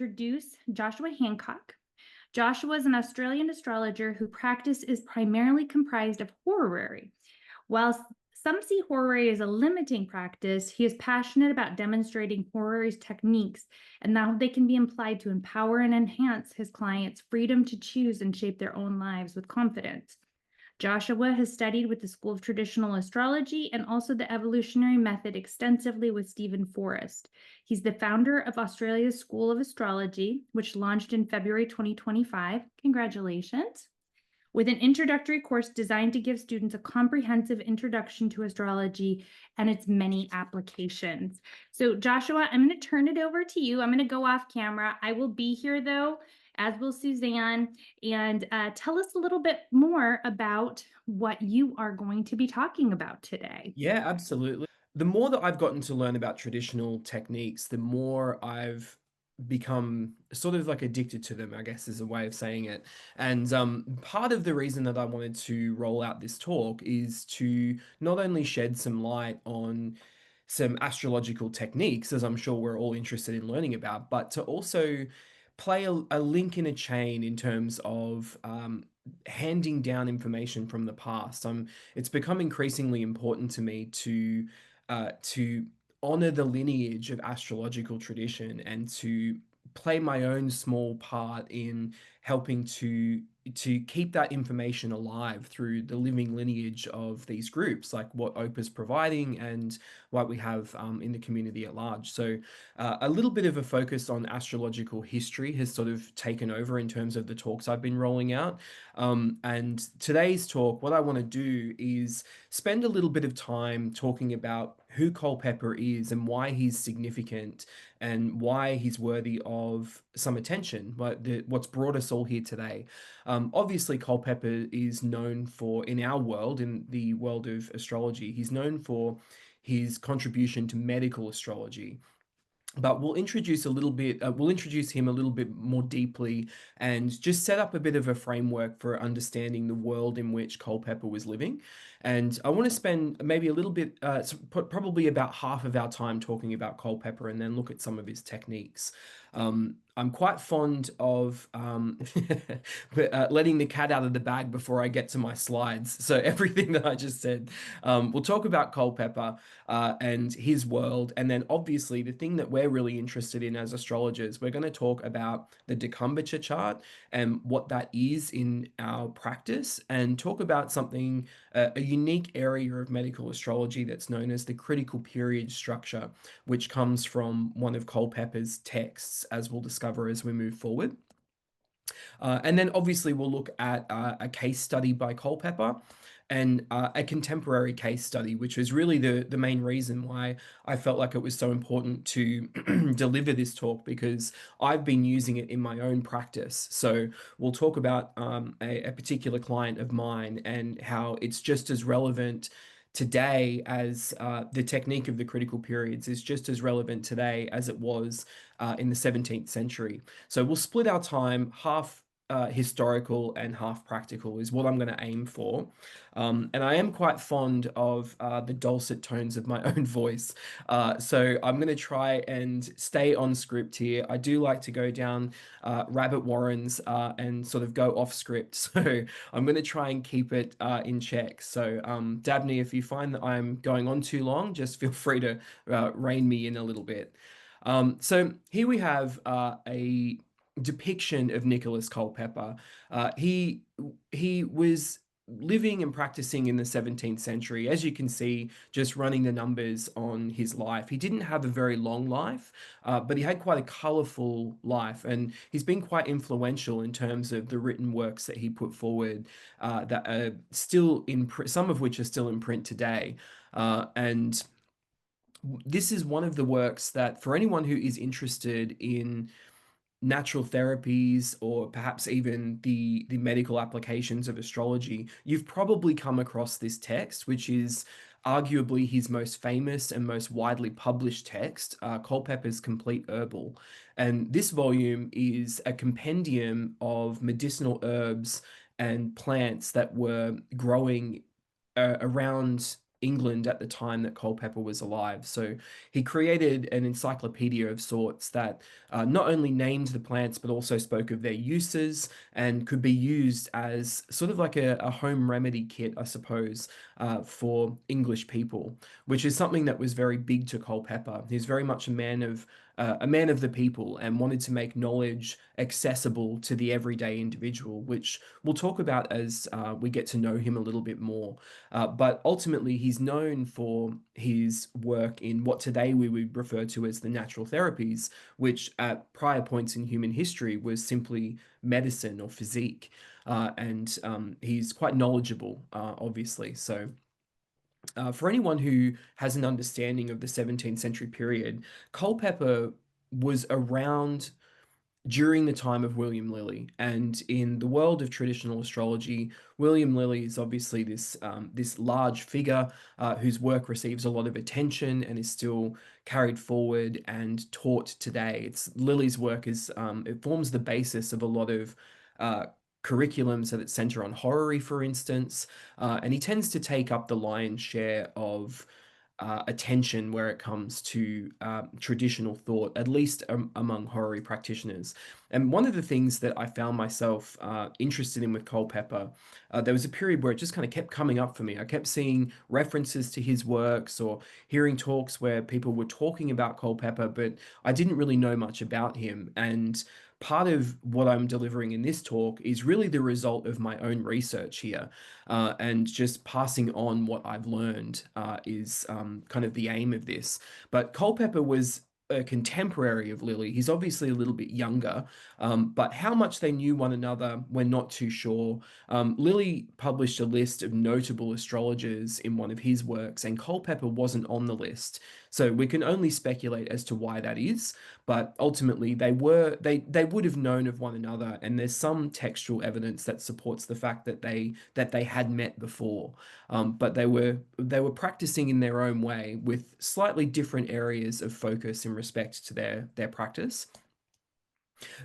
introduce Joshua Hancock. Joshua is an Australian astrologer whose practice is primarily comprised of horary. While some see horary as a limiting practice, he is passionate about demonstrating horary's techniques and how they can be applied to empower and enhance his clients' freedom to choose and shape their own lives with confidence. Joshua has studied with the School of Traditional Astrology and also the Evolutionary method extensively with Steven Forrest. He's the founder of Australia's School of Astrology, which launched in February 2025. Congratulations. With an introductory course designed to give students a comprehensive introduction to astrology and its many applications. So Joshua, I'm going to turn it over to you. I'm going to go off camera. I will be here though, as will Suzanne, and tell us a little bit more about what you are going to be talking about today. Yeah, absolutely. The more that I've gotten to learn about traditional techniques, the more I've become sort of like addicted to them, I guess is a way of saying it. And part of the reason that I wanted to roll out this talk is to not only shed some light on some astrological techniques, as I'm sure we're all interested in learning about, but to also play a link in a chain in terms of handing down information from the past. It's become increasingly important to me to honor the lineage of astrological tradition and to play my own small part in helping to keep that information alive through the living lineage of these groups, like what OPA's providing and what we have in the community at large. So a little bit of a focus on astrological history has sort of taken over in terms of the talks I've been rolling out. And today's talk, what I want to do is spend a little bit of time talking about who Culpeper is and why he's significant and why he's worthy of some attention, what's brought us all here today. Obviously, Culpeper is known for, in our world, in the world of astrology, he's known for his contribution to medical astrology. But we'll introduce him a little bit more deeply and just set up a bit of a framework for understanding the world in which Culpeper was living. And I want to spend maybe a little bit, probably about half of our time talking about Culpeper and then look at some of his techniques. I'm quite fond of letting the cat out of the bag before I get to my slides. So everything that I just said, we'll talk about Culpeper and his world. And then obviously the thing that we're really interested in as astrologers, we're going to talk about the Decumbiture chart and what that is in our practice and talk about something, a unique area of medical astrology that's known as the critical period structure, which comes from one of Culpeper's texts, as we'll discover as we move forward. And then obviously we'll look at a case study by Culpeper and a contemporary case study, which was really the main reason why I felt like it was so important to deliver this talk because I've been using it in my own practice. So we'll talk about a particular client of mine and how it's just as relevant today as the technique of the critical periods is just as relevant today as it was in the 17th century. So we'll split our time half historical and half practical is what I'm going to aim for. And I am quite fond of the dulcet tones of my own voice. So I'm going to try and stay on script here. I do like to go down rabbit warrens and sort of go off script. So I'm going to try and keep it in check. So Dabney, if you find that I'm going on too long, just feel free to rein me in a little bit. So here we have a depiction of Nicholas Culpeper. He was living and practicing in the 17th century. As you can see, just running the numbers on his life, he didn't have a very long life, but he had quite a colorful life, and he's been quite influential in terms of the written works that he put forward that are still in some of which are still in print today. And this is one of the works that, for anyone who is interested in natural therapies or perhaps even the medical applications of astrology, you've probably come across this text, which is arguably his most famous and most widely published text, Culpeper's Complete Herbal. And this volume is a compendium of medicinal herbs and plants that were growing around England at the time that Culpeper was alive. So he created an encyclopedia of sorts that not only named the plants but also spoke of their uses and could be used as sort of like a home remedy kit, I suppose, for English people, which is something that was very big to Culpeper. He's very much a man of the people and wanted to make knowledge accessible to the everyday individual, which we'll talk about as we get to know him a little bit more. But ultimately, he's known for his work in what today we would refer to as the natural therapies, which at prior points in human history was simply medicine or physique. And he's quite knowledgeable, obviously. So, for anyone who has an understanding of the 17th century period, Culpeper was around during the time of William Lilly. And in the world of traditional astrology, William Lilly is obviously this large figure whose work receives a lot of attention and is still carried forward and taught today. It's Lilly's work is it forms the basis of a lot of uh, curriculums that center on horary, for instance, and he tends to take up the lion's share of attention where it comes to traditional thought, at least among horary practitioners. And one of the things that I found myself interested in with Culpeper, there was a period where it just kind of kept coming up for me. I kept seeing references to his works or hearing talks where people were talking about Culpeper, but I didn't really know much about him. And part of what I'm delivering in this talk is really the result of my own research here. And just passing on what I've learned is kind of the aim of this. But Culpeper was a contemporary of Lilly. He's obviously a little bit younger, but how much they knew one another, we're not too sure. Lilly published a list of notable astrologers in one of his works, and Culpeper wasn't on the list. So we can only speculate as to why that is, but ultimately they would have known of one another, and there's some textual evidence that supports the fact that they had met before, but they were practicing in their own way with slightly different areas of focus in respect to their practice.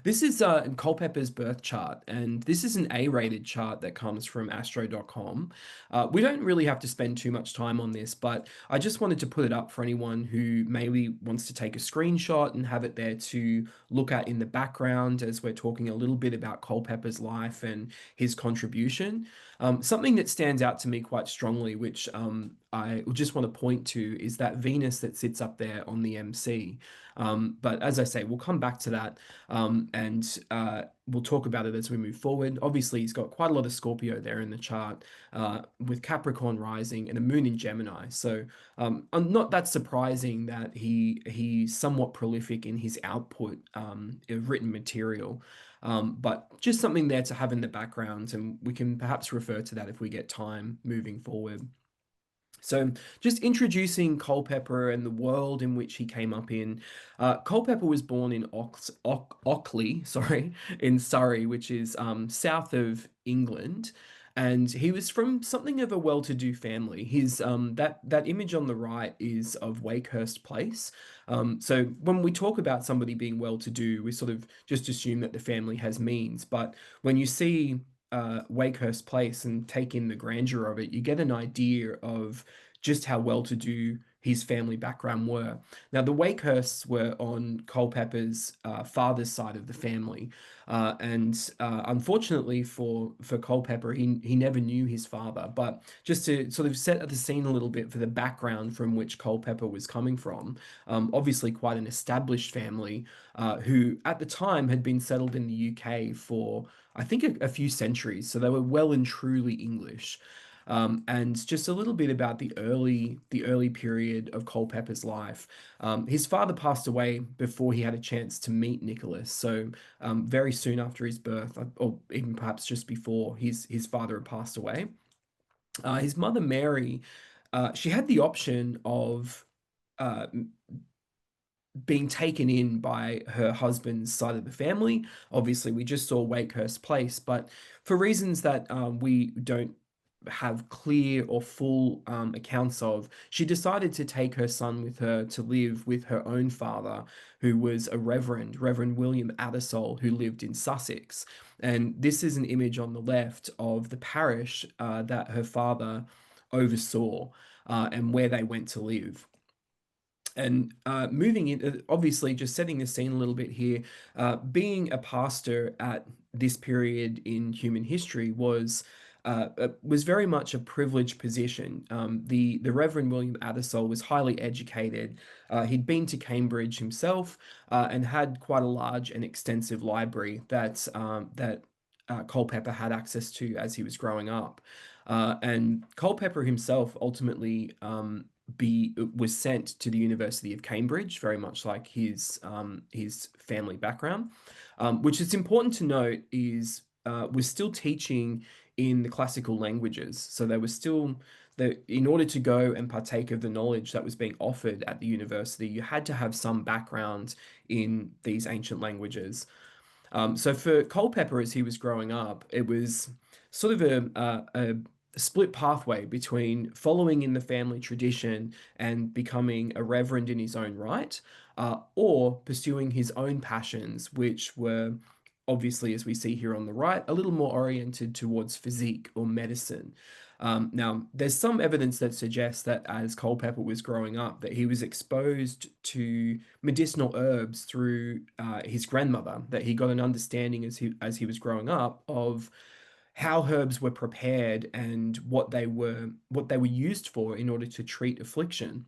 This is Culpeper's birth chart, and this is an A-rated chart that comes from astro.com. We don't really have to spend too much time on this, but I just wanted to put it up for anyone who maybe wants to take a screenshot and have it there to look at in the background as we're talking a little bit about Culpeper's life and his contribution. Something that stands out to me quite strongly, which I just want to point to, is that Venus that sits up there on the MC. But as I say, we'll come back to that and we'll talk about it as we move forward. Obviously, he's got quite a lot of Scorpio there in the chart with Capricorn rising and a moon in Gemini. So not that surprising that he's somewhat prolific in his output of written material. But just something there to have in the background, and we can perhaps refer to that if we get time moving forward. So, just introducing Culpeper and the world in which he came up in. Culpeper was born in Ockley, sorry, in Surrey, which is south of England, and he was from something of a well-to-do family. His that image on the right is of Wakehurst Place. So when we talk about somebody being well-to-do, we sort of just assume that the family has means, but when you see Wakehurst Place and take in the grandeur of it, you get an idea of just how well-to-do his family background were. Now, the Wakehursts were on Culpeper's father's side of the family, and unfortunately for Culpeper, he never knew his father. But just to sort of set the scene a little bit for the background from which Culpeper was coming from, obviously quite an established family who at the time had been settled in the UK for I think a few centuries, so they were well and truly English. And just a little bit about the early period of Culpeper's life. His father passed away before he had a chance to meet Nicholas, so very soon after his birth, or even perhaps just before his father had passed away. His mother Mary, she had the option of uh, being taken in by her husband's side of the family. Obviously, we just saw Wakehurst Place, but for reasons that we don't have clear or full accounts of, she decided to take her son with her to live with her own father, who was a Reverend William Addersall, who lived in Sussex. And this is an image on the left of the parish that her father oversaw and where they went to live. And moving in, obviously, just setting the scene a little bit here, being a pastor at this period in human history was very much a privileged position. The Reverend William Adersole was highly educated. He'd been to Cambridge himself and had quite a large and extensive library that Culpeper had access to as he was growing up. And Culpeper himself ultimately was sent to the University of Cambridge, very much like his family background, which is important to note is was still teaching in the classical languages. So they were still in order to go and partake of the knowledge that was being offered at the university, you had to have some background in these ancient languages. So for Culpeper, as he was growing up, it was sort of a split pathway between following in the family tradition and becoming a reverend in his own right, or pursuing his own passions, which were obviously, as we see here on the right, a little more oriented towards physique or medicine. Now, there's some evidence that suggests that as Culpeper was growing up, that he was exposed to medicinal herbs through his grandmother, that he got an understanding as he was growing up of how herbs were prepared and what they were used for in order to treat affliction.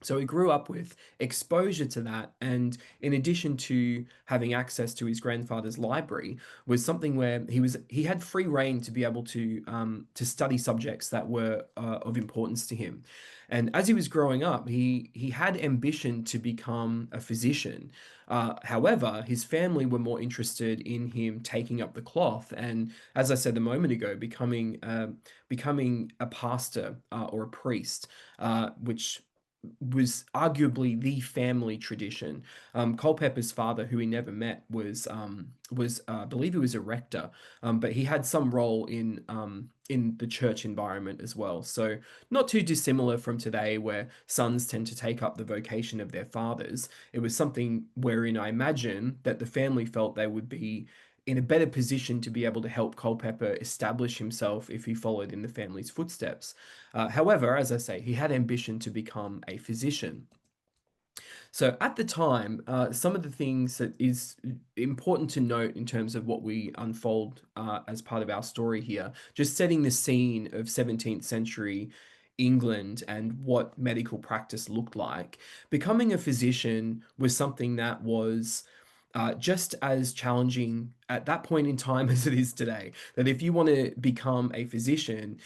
So he grew up with exposure to that, and in addition to having access to his grandfather's library, was something where he had free reign to be able to study subjects that were of importance to him. And as he was growing up, he had ambition to become a physician. However, his family were more interested in him taking up the cloth, and as I said a moment ago, becoming a pastor or a priest, which was arguably the family tradition. Culpeper's father, who he never met, was I believe he was a rector, but he had some role in the church environment as well. So not too dissimilar from today, where sons tend to take up the vocation of their fathers. It was something wherein I imagine that the family felt they would be in a better position to be able to help Culpeper establish himself if he followed in the family's footsteps. However, as I say, he had ambition to become a physician. So at the time, some of the things that is important to note in terms of what we unfold as part of our story here, just setting the scene of 17th century England and what medical practice looked like. Becoming a physician was something that was just as challenging at that point in time as it is today. That if you want to become a physician,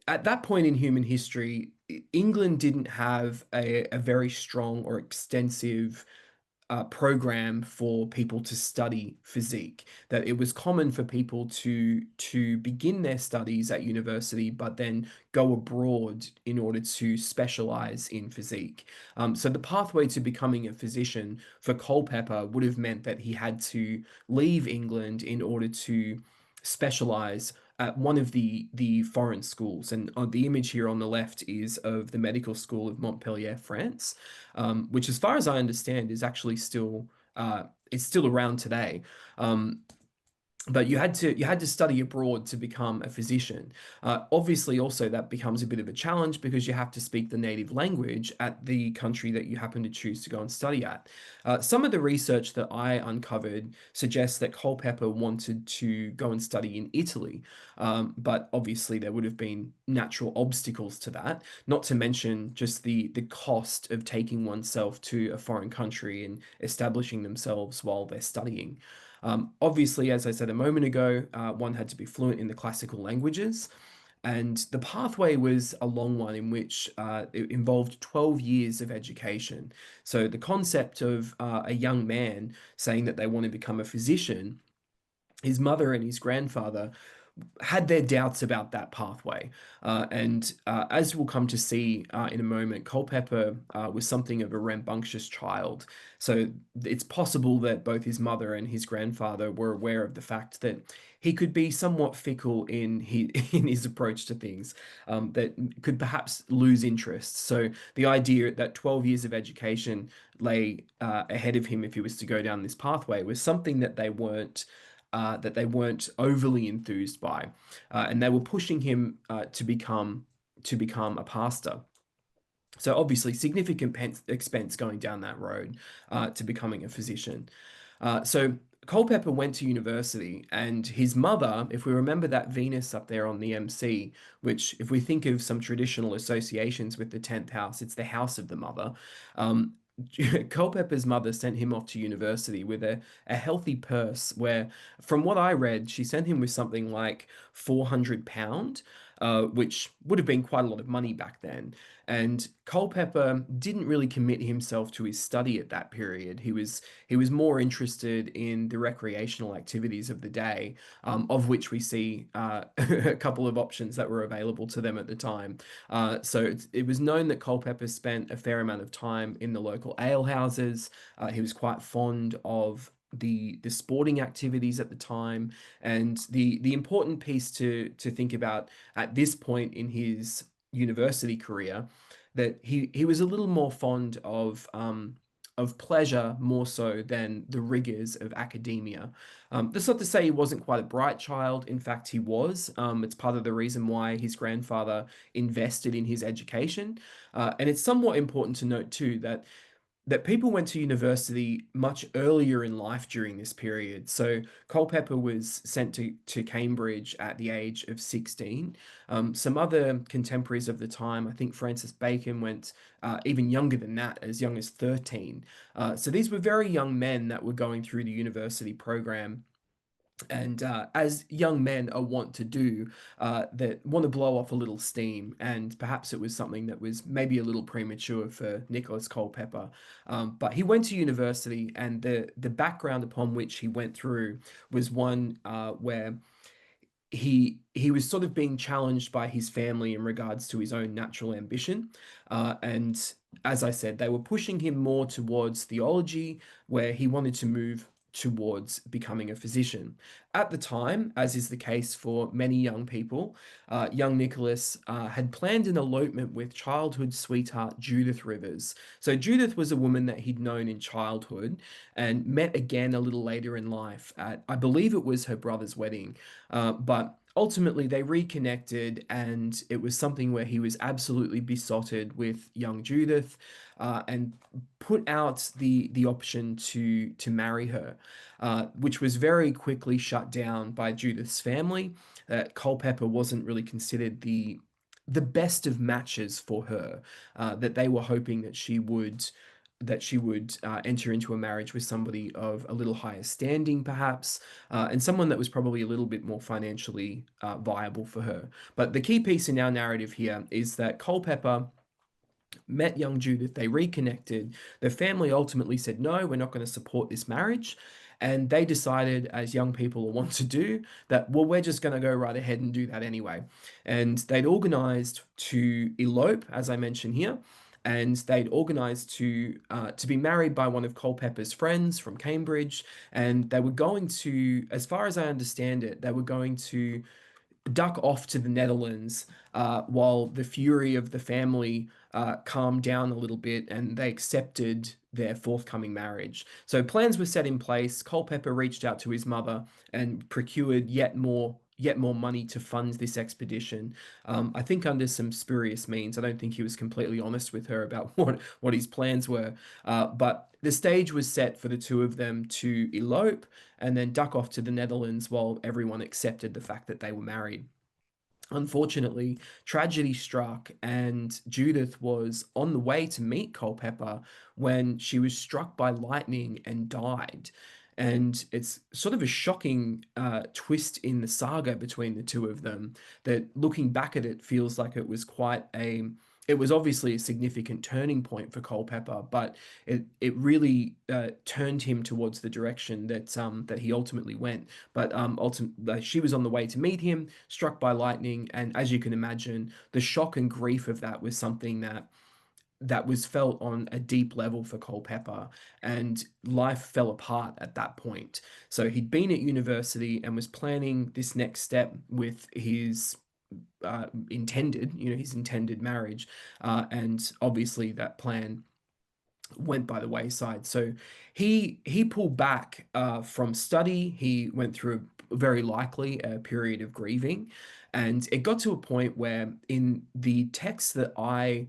at that point in human history, England didn't have a very strong or extensive program for people to study physique. That it was common for people to begin their studies at university, but then go abroad in order to specialize in physique. So the pathway to becoming a physician for Culpeper would have meant that he had to leave England in order to specialize at one of the foreign schools. And the image here on the left is of the Medical School of Montpellier, France, which, as far as I understand, is actually still it's still around today. Um, but you had to study abroad to become a physician. Obviously, also that becomes a bit of a challenge because you have to speak the native language at the country that you happen to choose to go and study at. Some of the research that I uncovered suggests that Culpeper wanted to go and study in Italy, but obviously there would have been natural obstacles to that. Not to mention just the cost of taking oneself to a foreign country and establishing themselves while they're studying. Obviously, as I said a moment ago, one had to be fluent in the classical languages, and the pathway was a long one in which it involved 12 years of education. So the concept of a young man saying that they want to become a physician, his mother and his grandfather had their doubts about that pathway. And as we'll come to see in a moment, Culpeper was something of a rambunctious child. So it's possible that both his mother and his grandfather were aware of the fact that he could be somewhat fickle in in his approach to things, that could perhaps lose interest. So the idea that 12 years of education lay ahead of him if he was to go down this pathway was something that they weren't overly enthused by, and they were pushing him to become to become a pastor. So obviously significant expense going down that road to becoming a physician. So Culpeper went to university, and his mother, if we remember that Venus up there on the MC, which if we think of some traditional associations with the 10th house, it's the house of the mother. Um, Culpeper's mother sent him off to university with a healthy purse where, from what I read, she sent him with something like £400, which would have been quite a lot of money back then. And Culpeper didn't really commit himself to his study at that period. He was more interested in the recreational activities of the day, of which we see a couple of options that were available to them at the time. So it was known that Culpeper spent a fair amount of time in the local alehouses. He was quite fond of the sporting activities at the time, and the important piece to think about at this point in his university career, that he was a little more fond of pleasure more so than the rigors of academia. That's not to say he wasn't quite a bright child. In fact, he was. It's part of the reason why his grandfather invested in his education. And it's somewhat important to note too that people went to university much earlier in life during this period. So Culpeper was sent to Cambridge at the age of 16. Some other contemporaries of the time, I think Francis Bacon went even younger than that, as young as 13. So these were very young men that were going through the university program. And as young men are wont to do, that want to blow off a little steam, and perhaps it was something that was maybe a little premature for Nicholas Culpeper. But he went to university, and the background upon which he went through was one where he was sort of being challenged by his family in regards to his own natural ambition. And as I said, they were pushing him more towards theology, where he wanted to move towards becoming a physician. At the time, as is the case for many young people, young Nicholas had planned an elopement with childhood sweetheart Judith Rivers. So Judith was a woman that he'd known in childhood and met again a little later in life at, I believe it was her brother's wedding. But ultimately, they reconnected, and it was something where he was absolutely besotted with young Judith, and put out the option to marry her, which was very quickly shut down by Judith's family. That Culpeper wasn't really considered the best of matches for her. That they were hoping that she would enter into a marriage with somebody of a little higher standing, perhaps, and someone that was probably a little bit more financially viable for her. But the key piece in our narrative here is that Culpeper met young Judith, they reconnected. The family ultimately said, no, we're not going to support this marriage. And they decided, as young people want to do, that, well, we're just going to go right ahead and do that anyway. And they'd organized to elope, as I mentioned here, and they'd organized to be married by one of Culpeper's friends from Cambridge. And they were going to, as far as I understand it, they were going to duck off to the Netherlands while the fury of the family calmed down a little bit and they accepted their forthcoming marriage. So plans were set in place. Culpeper reached out to his mother and procured yet more money to fund this expedition. I think under some spurious means. I don't think he was completely honest with her about what his plans were. But the stage was set for the two of them to elope and then duck off to the Netherlands while everyone accepted the fact that they were married. Unfortunately, tragedy struck, and Judith was on the way to meet Culpeper when she was struck by lightning and died. And it's sort of a shocking twist in the saga between the two of them that, looking back at it, feels like it was it was obviously a significant turning point for Culpeper, but it really turned him towards the direction that he ultimately went. But ultimately, she was on the way to meet him, struck by lightning, and as you can imagine, the shock and grief of that was something that was felt on a deep level for Culpeper, and life fell apart at that point. So he'd been at university and was planning this next step with his his intended marriage, and obviously that plan went by the wayside. So he pulled back from study. He went through very likely a period of grieving, And it got to a point where in the text that I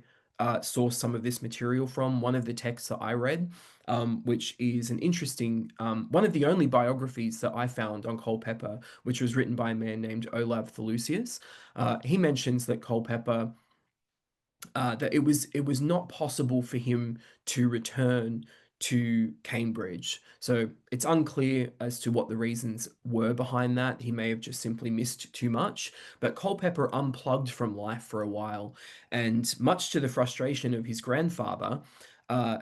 saw some of this material from, one of the texts that I read, which is an interesting, one of the only biographies that I found on Culpeper, which was written by a man named Olav Tholusius. He mentions that Culpeper, that it was not possible for him to return to Cambridge. So it's unclear as to what the reasons were behind that. He may have just simply missed too much. But Culpeper unplugged from life for a while, and much to the frustration of his grandfather, uh,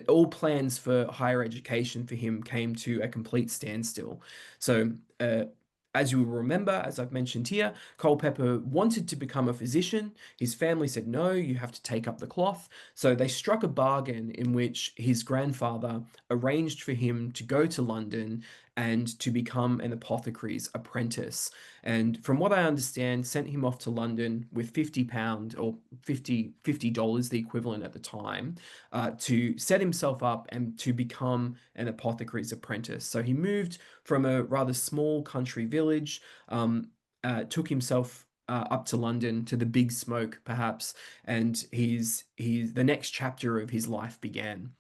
all plans for higher education for him came to a complete standstill. So, as you will remember, as I've mentioned here, Culpeper wanted to become a physician. His family said, no, you have to take up the cloth. So they struck a bargain in which his grandfather arranged for him to go to London and to become an apothecary's apprentice. And from what I understand, sent him off to London with £50 or $50, the equivalent at the time, to set himself up and to become an apothecary's apprentice. So he moved from a rather small country village, took himself up to London, to the big smoke, perhaps, and the next chapter of his life began.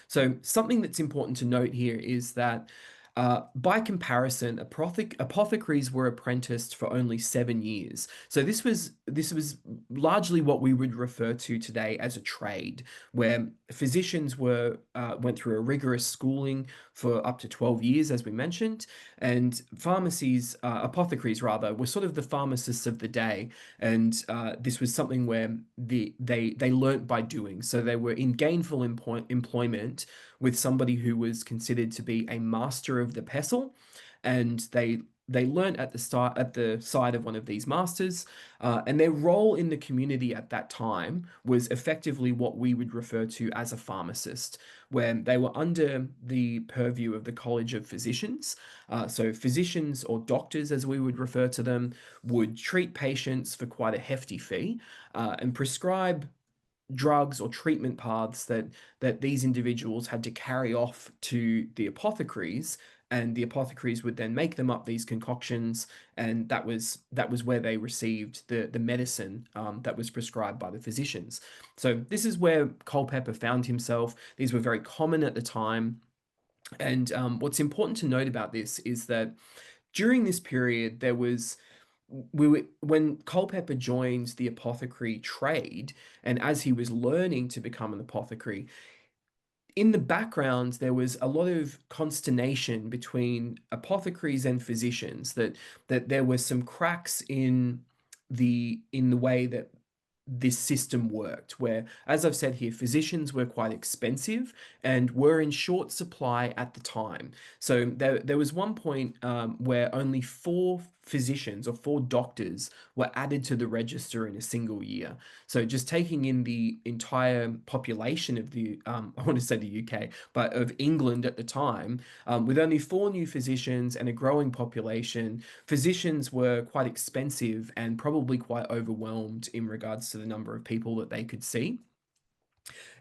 So something that's important to note here is that, by comparison, apothecaries were apprenticed for only 7 years. So this was largely what we would refer to today as a trade, where physicians went through a rigorous schooling for up to 12 years, as we mentioned, and apothecaries rather, were sort of the pharmacists of the day, and this was something where they learnt by doing. So they were in gainful employment with somebody who was considered to be a master of the pestle, and they learnt at the side of one of these masters, and their role in the community at that time was effectively what we would refer to as a pharmacist, where they were under the purview of the College of Physicians. So physicians, or doctors as we would refer to them, would treat patients for quite a hefty fee, and prescribe drugs or treatment paths that these individuals had to carry off to the apothecaries, and the apothecaries would then make them up these concoctions, and that was where they received the medicine, that was prescribed by the physicians. So this is where Culpeper found himself. These were very common at the time, and what's important to note about this is that during this period there was when Culpeper joined the apothecary trade, and as he was learning to become an apothecary, in the background there was a lot of consternation between apothecaries and physicians, that there were some cracks in the way that this system worked, where, as I've said here, physicians were quite expensive and were in short supply at the time. So there was one point, where only 4 physicians or 4 doctors were added to the register in a single year. So just taking in the entire population of I want to say the UK, but of England at the time, with only 4 new physicians and a growing population, physicians were quite expensive and probably quite overwhelmed in regards to the number of people that they could see.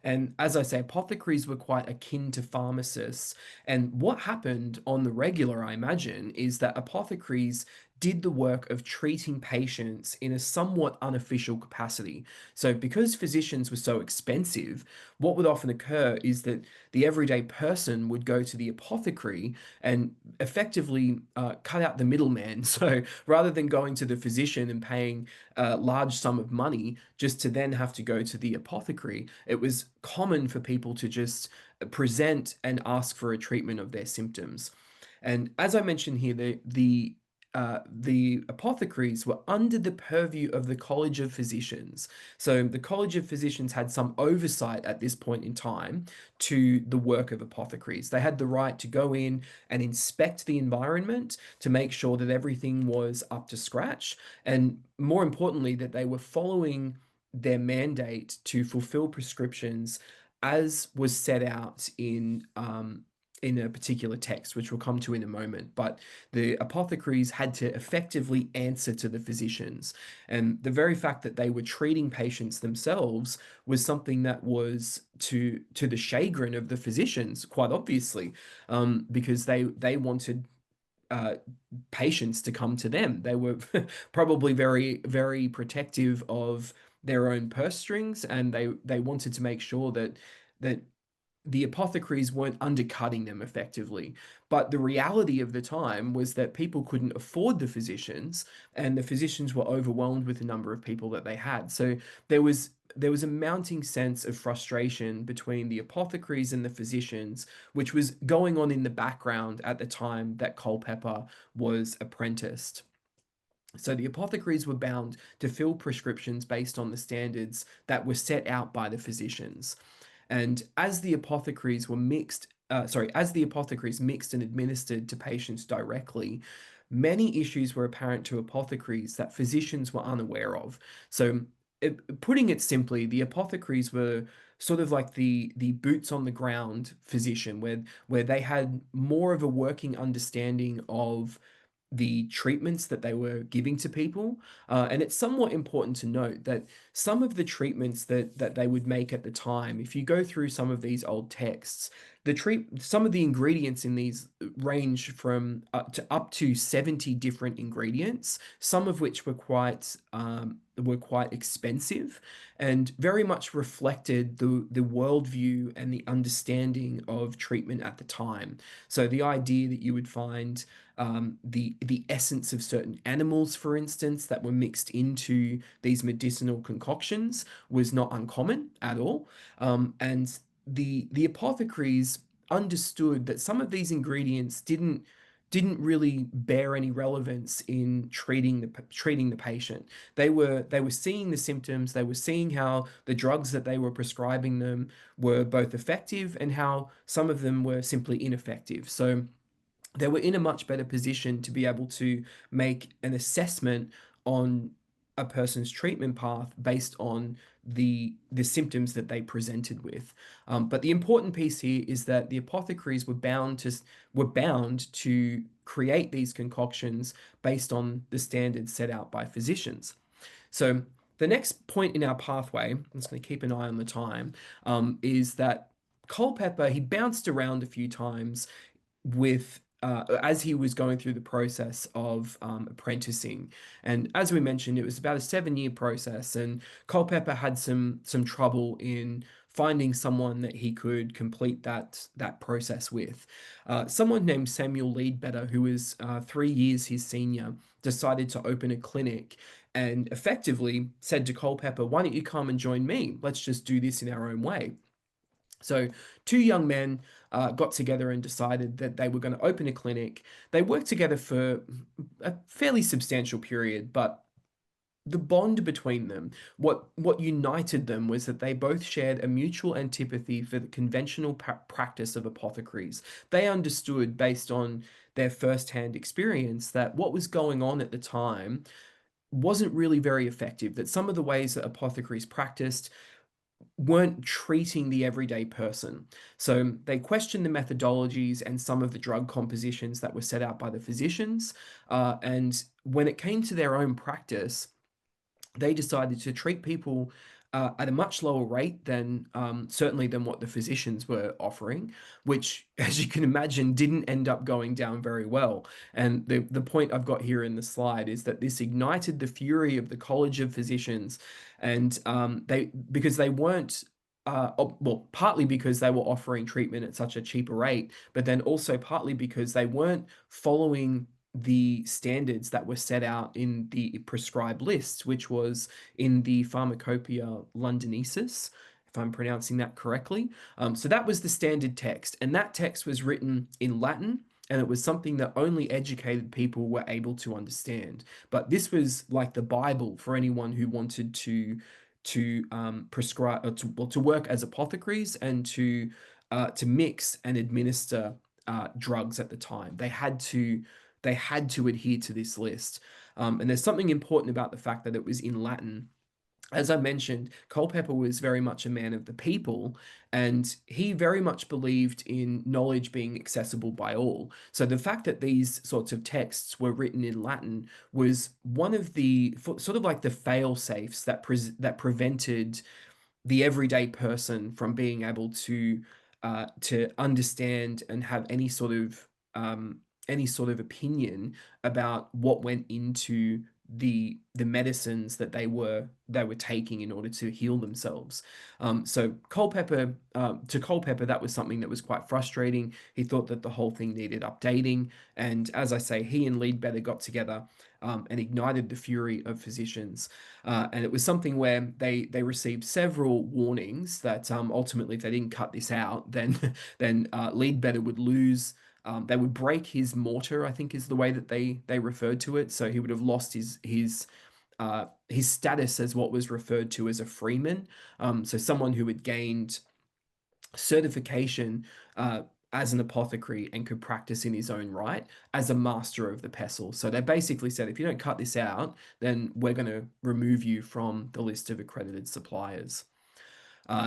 And as I say, apothecaries were quite akin to pharmacists. And what happened on the regular, I imagine, is that apothecaries did the work of treating patients in a somewhat unofficial capacity. So, because physicians were so expensive, what would often occur is that the everyday person would go to the apothecary and effectively cut out the middleman. So, rather than going to the physician and paying a large sum of money just to then have to go to the apothecary, it was common for people to just present and ask for a treatment of their symptoms. And as I mentioned here, the apothecaries were under the purview of the College of Physicians. So the College of Physicians had some oversight at this point in time to the work of apothecaries. They had the right to go in and inspect the environment to make sure that everything was up to scratch, and more importantly, that they were following their mandate to fulfill prescriptions as was set out in a particular text, which we'll come to in a moment. But the apothecaries had to effectively answer to the physicians. And the very fact that they were treating patients themselves was something that was to the chagrin of the physicians, quite obviously, because they wanted uh, patients to come to them. They were probably very, very protective of their own purse strings, and they wanted to make sure that the apothecaries weren't undercutting them effectively. But the reality of the time was that people couldn't afford the physicians, and the physicians were overwhelmed with the number of people that they had. So there was a mounting sense of frustration between the apothecaries and the physicians, which was going on in the background at the time that Culpeper was apprenticed. So the apothecaries were bound to fill prescriptions based on the standards that were set out by the physicians. And as the apothecaries were as the apothecaries mixed and administered to patients directly, many issues were apparent to apothecaries that physicians were unaware of. So, putting it simply, the apothecaries were sort of like the boots on the ground physician, where they had more of a working understanding of the treatments that they were giving to people. And it's somewhat important to note that some of the treatments that they would make at the time, if you go through some of these old texts, some of the ingredients in these range from up to 70 different ingredients, some of which were quite expensive and very much reflected the worldview and the understanding of treatment at the time. So the idea that you would find the essence of certain animals, for instance, that were mixed into these medicinal concoctions was not uncommon at all. And the apothecaries understood that some of these ingredients didn't really bear any relevance in treating the patient. They were seeing the symptoms, they were seeing how the drugs that they were prescribing them were both effective and how some of them were simply ineffective. So they were in a much better position to be able to make an assessment on a person's treatment path based on the symptoms that they presented with. But the important piece here is that the apothecaries were bound to create these concoctions based on the standards set out by physicians. So the next point in our pathway, I'm just going to keep an eye on the time, is that Culpeper, he bounced around a few times with as he was going through the process of apprenticing. And as we mentioned, it was about a 7-year process, and Culpeper had some trouble in finding someone that he could complete that process with. Someone named Samuel Leadbetter, who was 3 years his senior, decided to open a clinic and effectively said to Culpeper, "Why don't you come and join me? Let's just do this in our own way." So, two young men got together and decided that they were going to open a clinic. They worked together for a fairly substantial period, but the bond between them, what united them, was that they both shared a mutual antipathy for the conventional practice of apothecaries. They understood, based on their first-hand experience, that what was going on at the time wasn't really very effective, that some of the ways that apothecaries practiced weren't treating the everyday person. So they questioned the methodologies and some of the drug compositions that were set out by the physicians. And when it came to their own practice, they decided to treat people at a much lower rate than certainly than what the physicians were offering, which, as you can imagine, didn't end up going down very well. And the point I've got here in the slide is that this ignited the fury of the College of Physicians, and they because they weren't. Well, partly because they were offering treatment at such a cheaper rate, but then also partly because they weren't following the standards that were set out in the prescribed list, which was in the Pharmacopoeia Londonesis, if I'm pronouncing that correctly. So that was the standard text, and that text was written in Latin, and it was something that only educated people were able to understand. But this was like the Bible for anyone who wanted to prescribe or to work as apothecaries and to mix and administer drugs at the time. They had to adhere to this list. And there's something important about the fact that it was in Latin. As I mentioned, Culpeper was very much a man of the people, and he very much believed in knowledge being accessible by all. So the fact that these sorts of texts were written in Latin was one of the sort of like the fail safes that prevented the everyday person from being able to understand and have any sort of any sort of opinion about what went into the medicines that they were taking in order to heal themselves. So Culpeper, to Culpeper, that was something that was quite frustrating. He thought that the whole thing needed updating, and as I say, he and Leadbetter got together and ignited the fury of physicians. And it was something where they received several warnings that ultimately, if they didn't cut this out, then Leadbetter would lose. They would break his mortar, I think is the way that they referred to it. So he would have lost his status as what was referred to as a freeman. So someone who had gained certification as an apothecary and could practice in his own right as a master of the pestle. So they basically said, if you don't cut this out, then we're going to remove you from the list of accredited suppliers.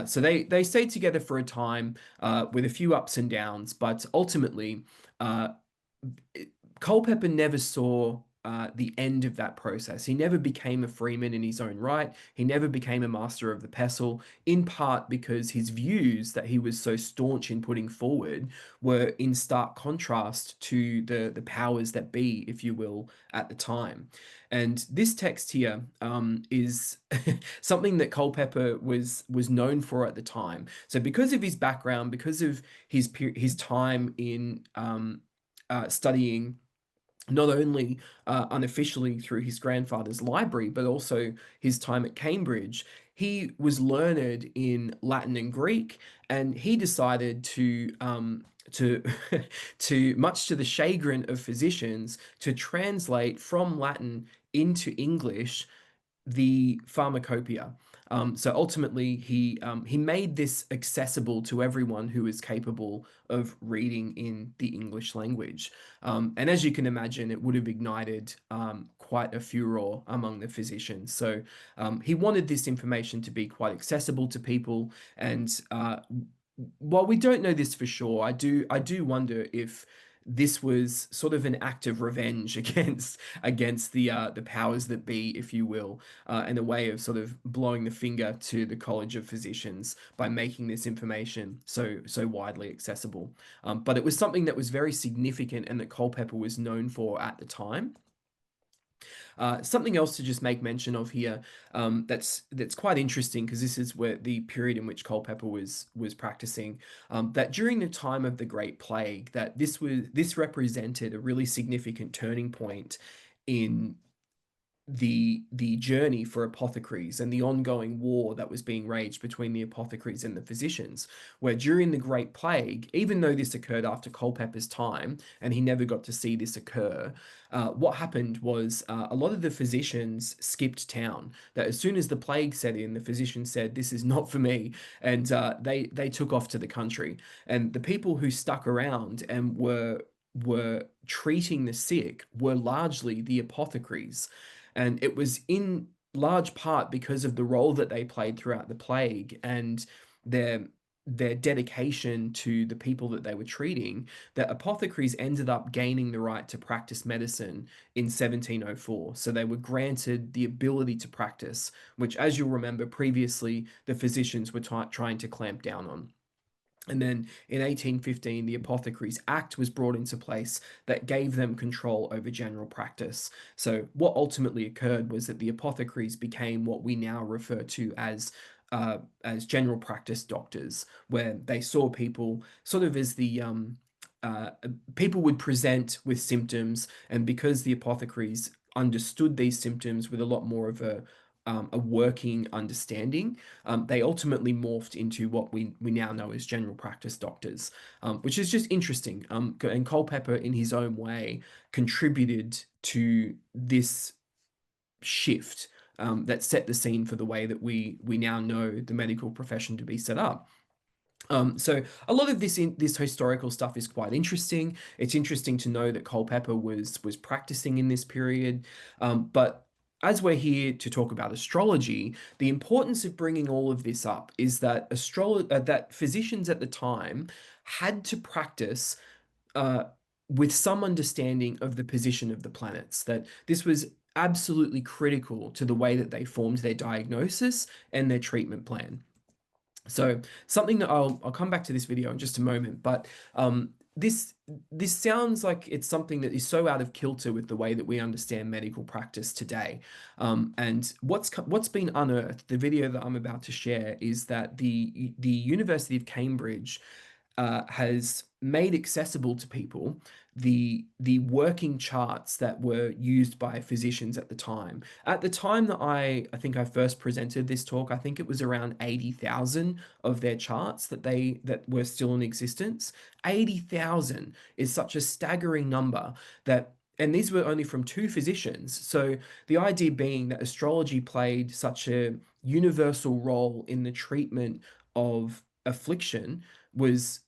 So they stayed together for a time with a few ups and downs, but ultimately, uh, Culpeper never saw the end of that process. He never became a freeman in his own right. He never became a master of the pestle, in part because his views that he was so staunch in putting forward were in stark contrast to the powers that be, if you will, at the time. And this text here is something that Culpeper was known for at the time. So because of his background, because of his time in studying not only unofficially through his grandfather's library, but also his time at Cambridge. He was learned in Latin and Greek, and he decided to to much to the chagrin of physicians to translate from Latin into English the pharmacopoeia. So ultimately, he made this accessible to everyone who is capable of reading in the English language. And as you can imagine, it would have ignited quite a furor among the physicians. So he wanted this information to be quite accessible to people. And while we don't know this for sure, I do wonder if this was sort of an act of revenge against the powers that be, if you will, and a way of sort of blowing the finger to the College of Physicians by making this information so widely accessible. But it was something that was very significant and that Culpeper was known for at the time. Something else to just make mention of here, that's quite interesting because this is where the period in which Culpeper was practicing. That during the time of the Great Plague, that this represented a really significant turning point in the journey for apothecaries and the ongoing war that was being waged between the apothecaries and the physicians, where during the Great Plague, even though this occurred after Culpeper's time and he never got to see this occur, what happened was a lot of the physicians skipped town. That as soon as the plague set in, the physicians said, "This is not for me," and they took off to the country. And the people who stuck around and were treating the sick were largely the apothecaries. And it was in large part because of the role that they played throughout the plague and their their dedication to the people that they were treating, that apothecaries ended up gaining the right to practice medicine in 1704. So they were granted the ability to practice, which, as you'll remember previously, the physicians were trying to clamp down on. And then in 1815, the Apothecaries Act was brought into place that gave them control over general practice. So, what ultimately occurred was that the apothecaries became what we now refer to as general practice doctors, where they saw people sort of as uh, people would present with symptoms, and because the apothecaries understood these symptoms with a lot more of a working understanding, they ultimately morphed into what we now know as general practice doctors, which is just interesting. And Culpeper, in his own way, contributed to this shift that set the scene for the way that we now know the medical profession to be set up. So a lot of this historical stuff is quite interesting. It's interesting to know that Culpeper was practicing in this period, but as we're here to talk about astrology, the importance of bringing all of this up is that that physicians at the time had to practice uh, with some understanding of the position of the planets. That this was absolutely critical to the way that they formed their diagnosis and their treatment plan. So something that I'll come back to this video in just a moment, but this this sounds like it's something that is so out of kilter with the way that we understand medical practice today. And what's been unearthed, the video that I'm about to share, is that the University of Cambridge has made accessible to people the working charts that were used by physicians at the time. At the time that I think I first presented this talk, I think it was around 80,000 of their charts that were still in existence. 80,000 is such a staggering number that. And these were only from two physicians. So the idea being that astrology played such a universal role in the treatment of affliction was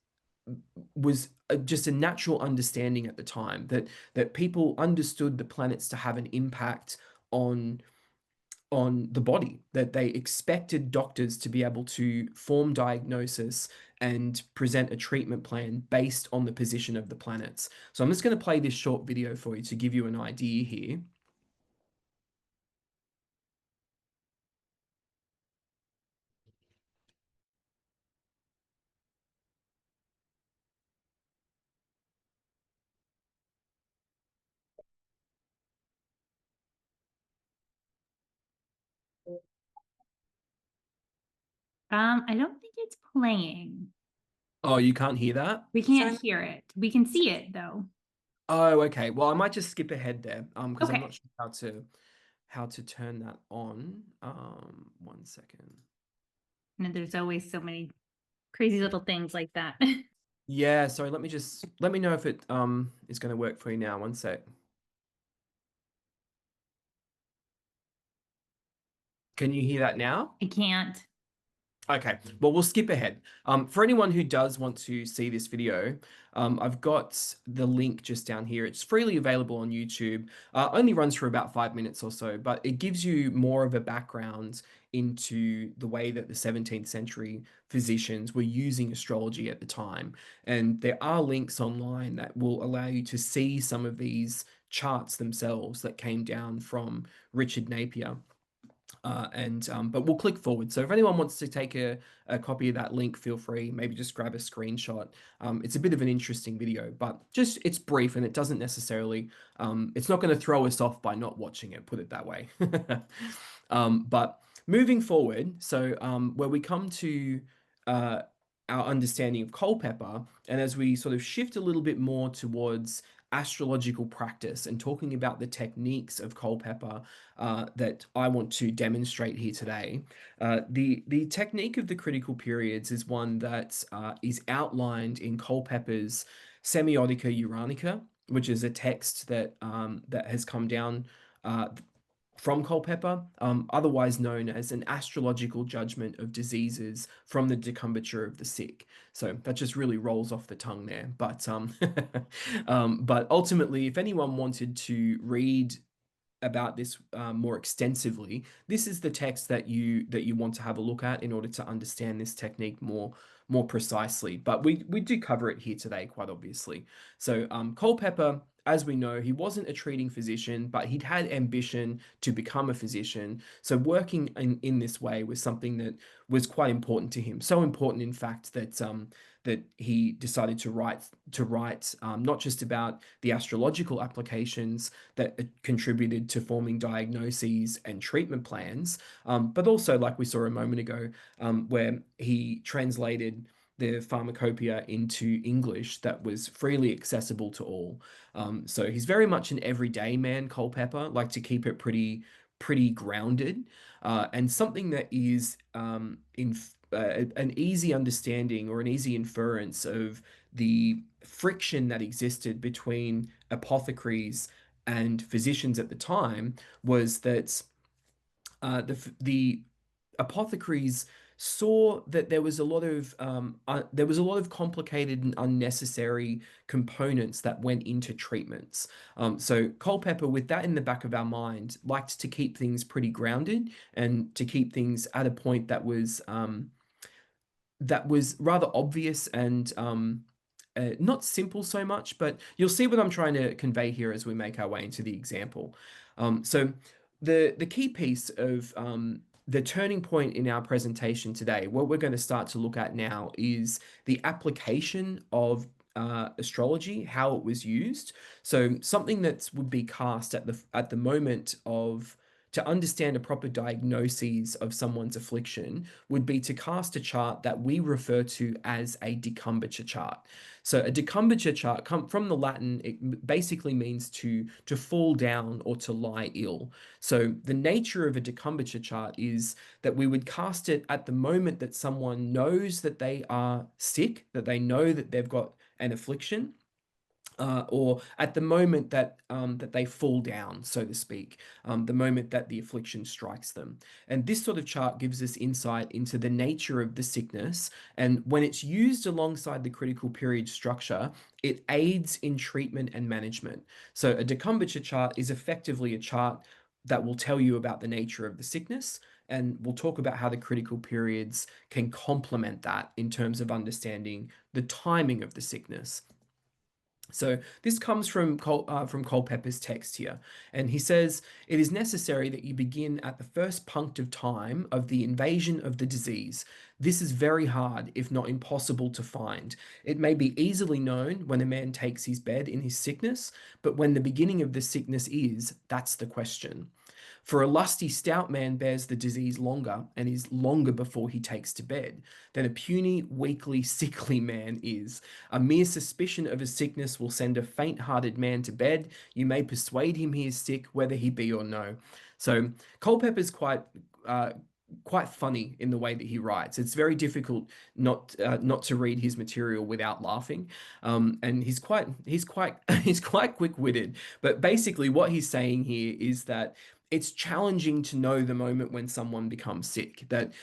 just a natural understanding at the time that people understood the planets to have an impact on the body, that they expected doctors to be able to form diagnosis and present a treatment plan based on the position of the planets. So I'm just going to play this short video for you to give you an idea here. I don't think it's playing. Oh, you can't hear that? We can't hear it. We can see it though. Oh, okay. Well, I might just skip ahead there, because I'm not Okay. sure how to turn that on. 1 second. And there's always so many crazy little things like that. Yeah, sorry, let me know if it is going to work for you now. 1 sec. Can you hear that now? I can't. Okay, well, we'll skip ahead. For anyone who does want to see this video, I've got the link just down here. It's freely available on YouTube. Only runs for about 5 minutes or so, but it gives you more of a background into the way that the 17th century physicians were using astrology at the time. And there are links online that will allow you to see some of these charts themselves that came down from Richard Napier. But we'll click forward. So if anyone wants to take a copy of that link, feel free. Maybe just grab a screenshot. It's a bit of an interesting video, but just it's brief and it doesn't necessarily. It's not going to throw us off by not watching it. Put it that way. But moving forward, so where we come to uh, our understanding of Culpeper, and as we sort of shift a little bit more towards astrological practice and talking about the techniques of Culpeper that I want to demonstrate here today. The technique of the critical periods is one that is outlined in Culpeper's Semiotica Uranica, which is a text that has come down uh, from Culpeper, otherwise known as an astrological judgment of diseases from the Decumbiture of the sick. So that just really rolls off the tongue there. But ultimately, if anyone wanted to read about this more extensively, this is the text that you want to have a look at in order to understand this technique more precisely. But we do cover it here today, quite obviously. So Culpeper, as we know, he wasn't a treating physician, but he'd had ambition to become a physician. So working in this way was something that was quite important to him. So important, in fact, that he decided to write not just about the astrological applications that contributed to forming diagnoses and treatment plans, but also, like we saw a moment ago, where he translated the pharmacopoeia into English that was freely accessible to all. So he's very much an everyday man, Culpeper, like to keep it pretty grounded, and something that is in an easy understanding or an easy inference of the friction that existed between apothecaries and physicians at the time was that the apothecaries saw that there was a lot of complicated and unnecessary components that went into treatments. So Culpeper, with that in the back of our mind, liked to keep things pretty grounded and to keep things at a point that was rather obvious and not simple so much, but you'll see what I'm trying to convey here as we make our way into the example. So the key piece of the turning point in our presentation today, what we're going to start to look at now is the application of astrology, how it was used. So something that would be cast at the moment of to understand a proper diagnosis of someone's affliction would be to cast a chart that we refer to as a decumbiture chart. So a decumbiture chart come from the Latin, it basically means to fall down or to lie ill. So the nature of a decumbiture chart is that we would cast it at the moment that someone knows that they are sick, that they know that they've got an affliction, or at the moment that they fall down, so to speak, the moment that the affliction strikes them. And this sort of chart gives us insight into the nature of the sickness. And when it's used alongside the critical period structure, it aids in treatment and management. So a decumbiture chart is effectively a chart that will tell you about the nature of the sickness. And we'll talk about how the critical periods can complement that in terms of understanding the timing of the sickness. So this comes from Culpeper's text here, and he says it is necessary that you begin at the first punct of time of the invasion of the disease. This is very hard, if not impossible, to find. It may be easily known when a man takes his bed in his sickness, but when the beginning of the sickness is, that's the question. For a lusty, stout man bears the disease longer, and is longer before he takes to bed, than a puny, weakly, sickly man is. A mere suspicion of a sickness will send a faint-hearted man to bed. You may persuade him he is sick, whether he be or no. So Culpeper's quite funny in the way that he writes. It's very difficult not to read his material without laughing, and he's quite quick-witted. But basically, what he's saying here is that it's challenging to know the moment when someone becomes sick. That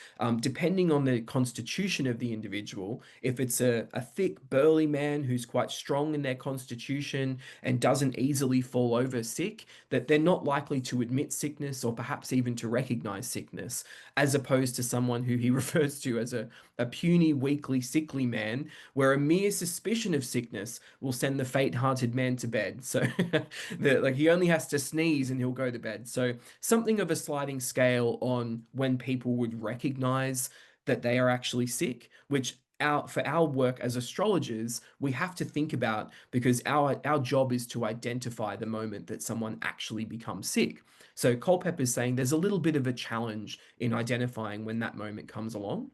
depending on the constitution of the individual, if it's a thick, burly man who's quite strong in their constitution and doesn't easily fall over sick, that they're not likely to admit sickness or perhaps even to recognize sickness, as opposed to someone who he refers to as a puny, weakly, sickly man, where a mere suspicion of sickness will send the faint-hearted man to bed. So, like he only has to sneeze and he'll go to bed. So, something of a sliding scale on when people would recognize that they are actually sick, which for our work as astrologers, we have to think about because our job is to identify the moment that someone actually becomes sick. So Culpeper is saying there's a little bit of a challenge in identifying when that moment comes along.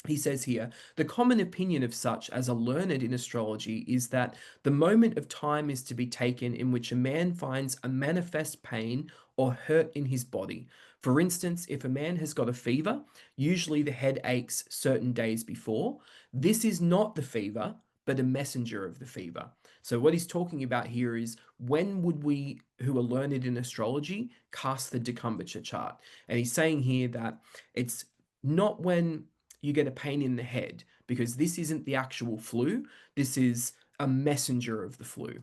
He says here, the common opinion of such as are learned in astrology is that the moment of time is to be taken in which a man finds a manifest pain or hurt in his body. For instance, if a man has got a fever, usually the head aches certain days before. This is not the fever, but a messenger of the fever. So what he's talking about here is when would we, who are learned in astrology, cast the decumbiture chart? And he's saying here that it's not when you get a pain in the head, because this isn't the actual flu. This is a messenger of the flu.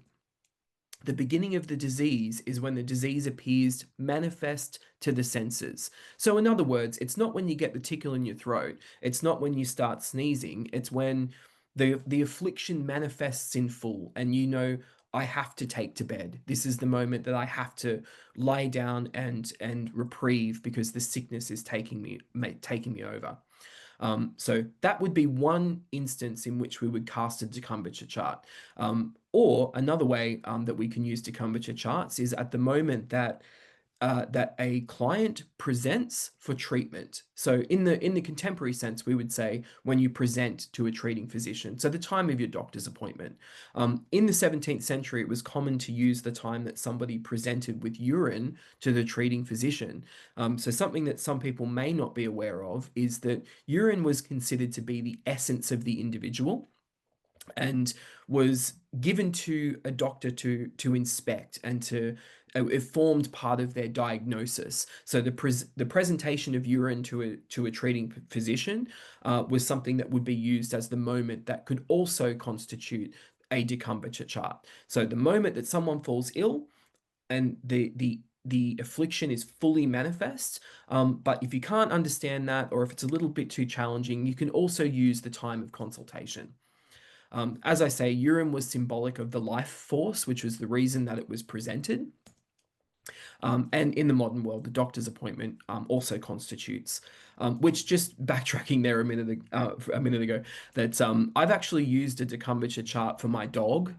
The beginning of the disease is when the disease appears manifest to the senses. So, in other words, it's not when you get the tickle in your throat, it's not when you start sneezing, it's when the affliction manifests in full and you know, I have to take to bed. This is the moment that I have to lie down and reprieve because the sickness is taking me over. So that would be one instance in which we would cast a decumbiture chart. Or another way that we can use decumbiture charts is at the moment that a client presents for treatment. So in the contemporary sense, we would say when you present to a treating physician. So the time of your doctor's appointment. In the 17th century, it was common to use the time that somebody presented with urine to the treating physician. So something that some people may not be aware of is that urine was considered to be the essence of the individual and was given to a doctor to inspect and to it formed part of their diagnosis. So the presentation of urine to a treating physician was something that would be used as the moment that could also constitute a decumbiture chart. So the moment that someone falls ill and the affliction is fully manifest. But if you can't understand that, or if it's a little bit too challenging, you can also use the time of consultation. As I say, urine was symbolic of the life force, which was the reason that it was presented. And in the modern world, the doctor's appointment also constitutes, which just backtracking there a minute ago, that I've actually used a Decumbiture chart for my dog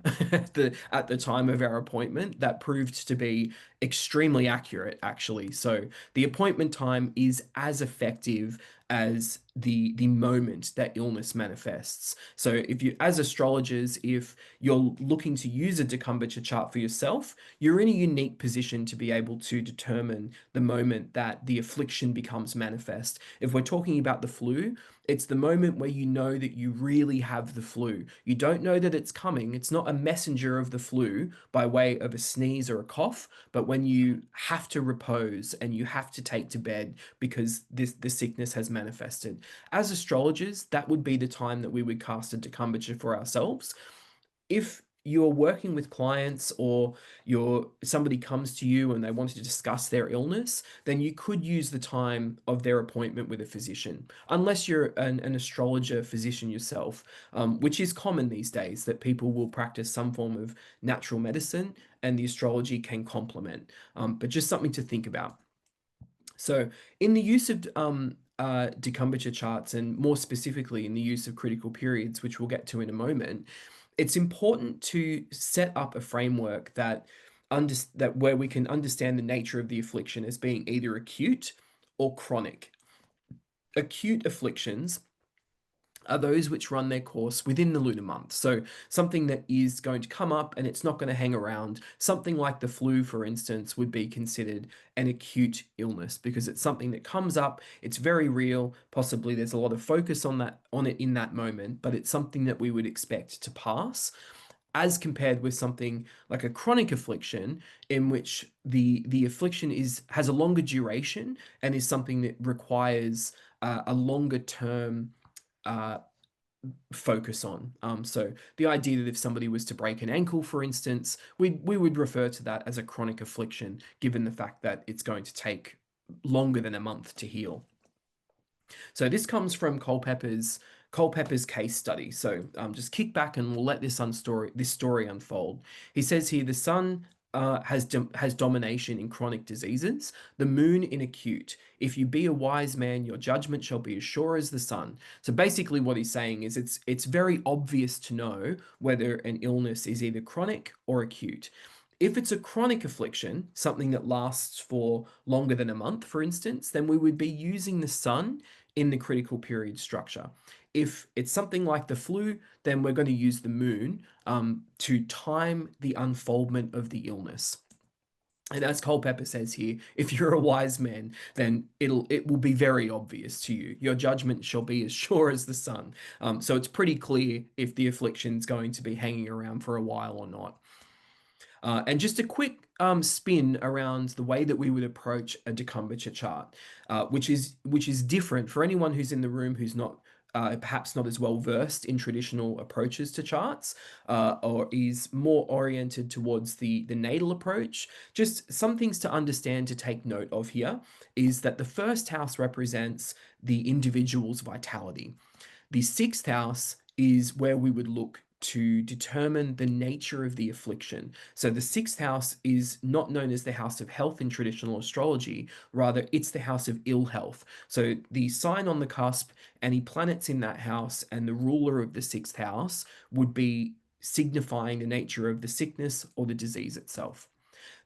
at the time of our appointment. That proved to be extremely accurate, actually. So the appointment time is as effective as the moment that illness manifests. So if you, as astrologers, if you're looking to use a Decumbiture chart for yourself, you're in a unique position to be able to determine the moment that the affliction becomes manifest. If we're talking about the flu, it's the moment where you know that you really have the flu. You don't know that it's coming. It's not a messenger of the flu by way of a sneeze or a cough, but when you have to repose and you have to take to bed because the sickness has manifested. As astrologers, that would be the time that we would cast a Decumbiture for ourselves. If you're working with clients or somebody comes to you and they want to discuss their illness, then you could use the time of their appointment with a physician, unless you're an astrologer physician yourself, which is common these days that people will practice some form of natural medicine and the astrology can complement. But just something to think about. So, in the use of Decumbiture charts, and more specifically in the use of critical periods, which we'll get to in a moment, it's important to set up a framework that where we can understand the nature of the affliction as being either acute or chronic. Acute afflictions are those which run their course within the lunar month. So something that is going to come up and it's not going to hang around. Something like the flu, for instance, would be considered an acute illness because it's something that comes up, it's very real, possibly there's a lot of focus on it in that moment, but it's something that we would expect to pass. As compared with something like a chronic affliction, in which the affliction has a longer duration and is something that requires a longer term uh, focus on. So the idea that if somebody was to break an ankle, for instance, we would refer to that as a chronic affliction, given the fact that it's going to take longer than a month to heal. So this comes from Culpeper's case study. So just kick back and we'll let this story unfold. He says here the sun has domination in chronic diseases, the moon in acute. If you be a wise man, your judgment shall be as sure as the sun. So basically, what he's saying is it's very obvious to know whether an illness is either chronic or acute. If it's a chronic affliction, something that lasts for longer than a month, for instance, then we would be using the sun in the critical period structure. If it's something like the flu, then we're going to use the moon to time the unfoldment of the illness. And as Culpeper says here, if you're a wise man, then it will be very obvious to you. Your judgment shall be as sure as the sun. So it's pretty clear if the affliction's going to be hanging around for a while or not. And just a quick spin around the way that we would approach a Decumbiture chart, which is different for anyone who's in the room who's not perhaps not as well versed in traditional approaches to charts, or is more oriented towards the natal approach. Just some things to understand, to take note of here, is that the first house represents the individual's vitality. The sixth house is where we would look to determine the nature of the affliction. So the sixth house is not known as the house of health in traditional astrology, rather, it's the house of ill health. So the sign on the cusp, any planets in that house, and the ruler of the sixth house would be signifying the nature of the sickness or the disease itself.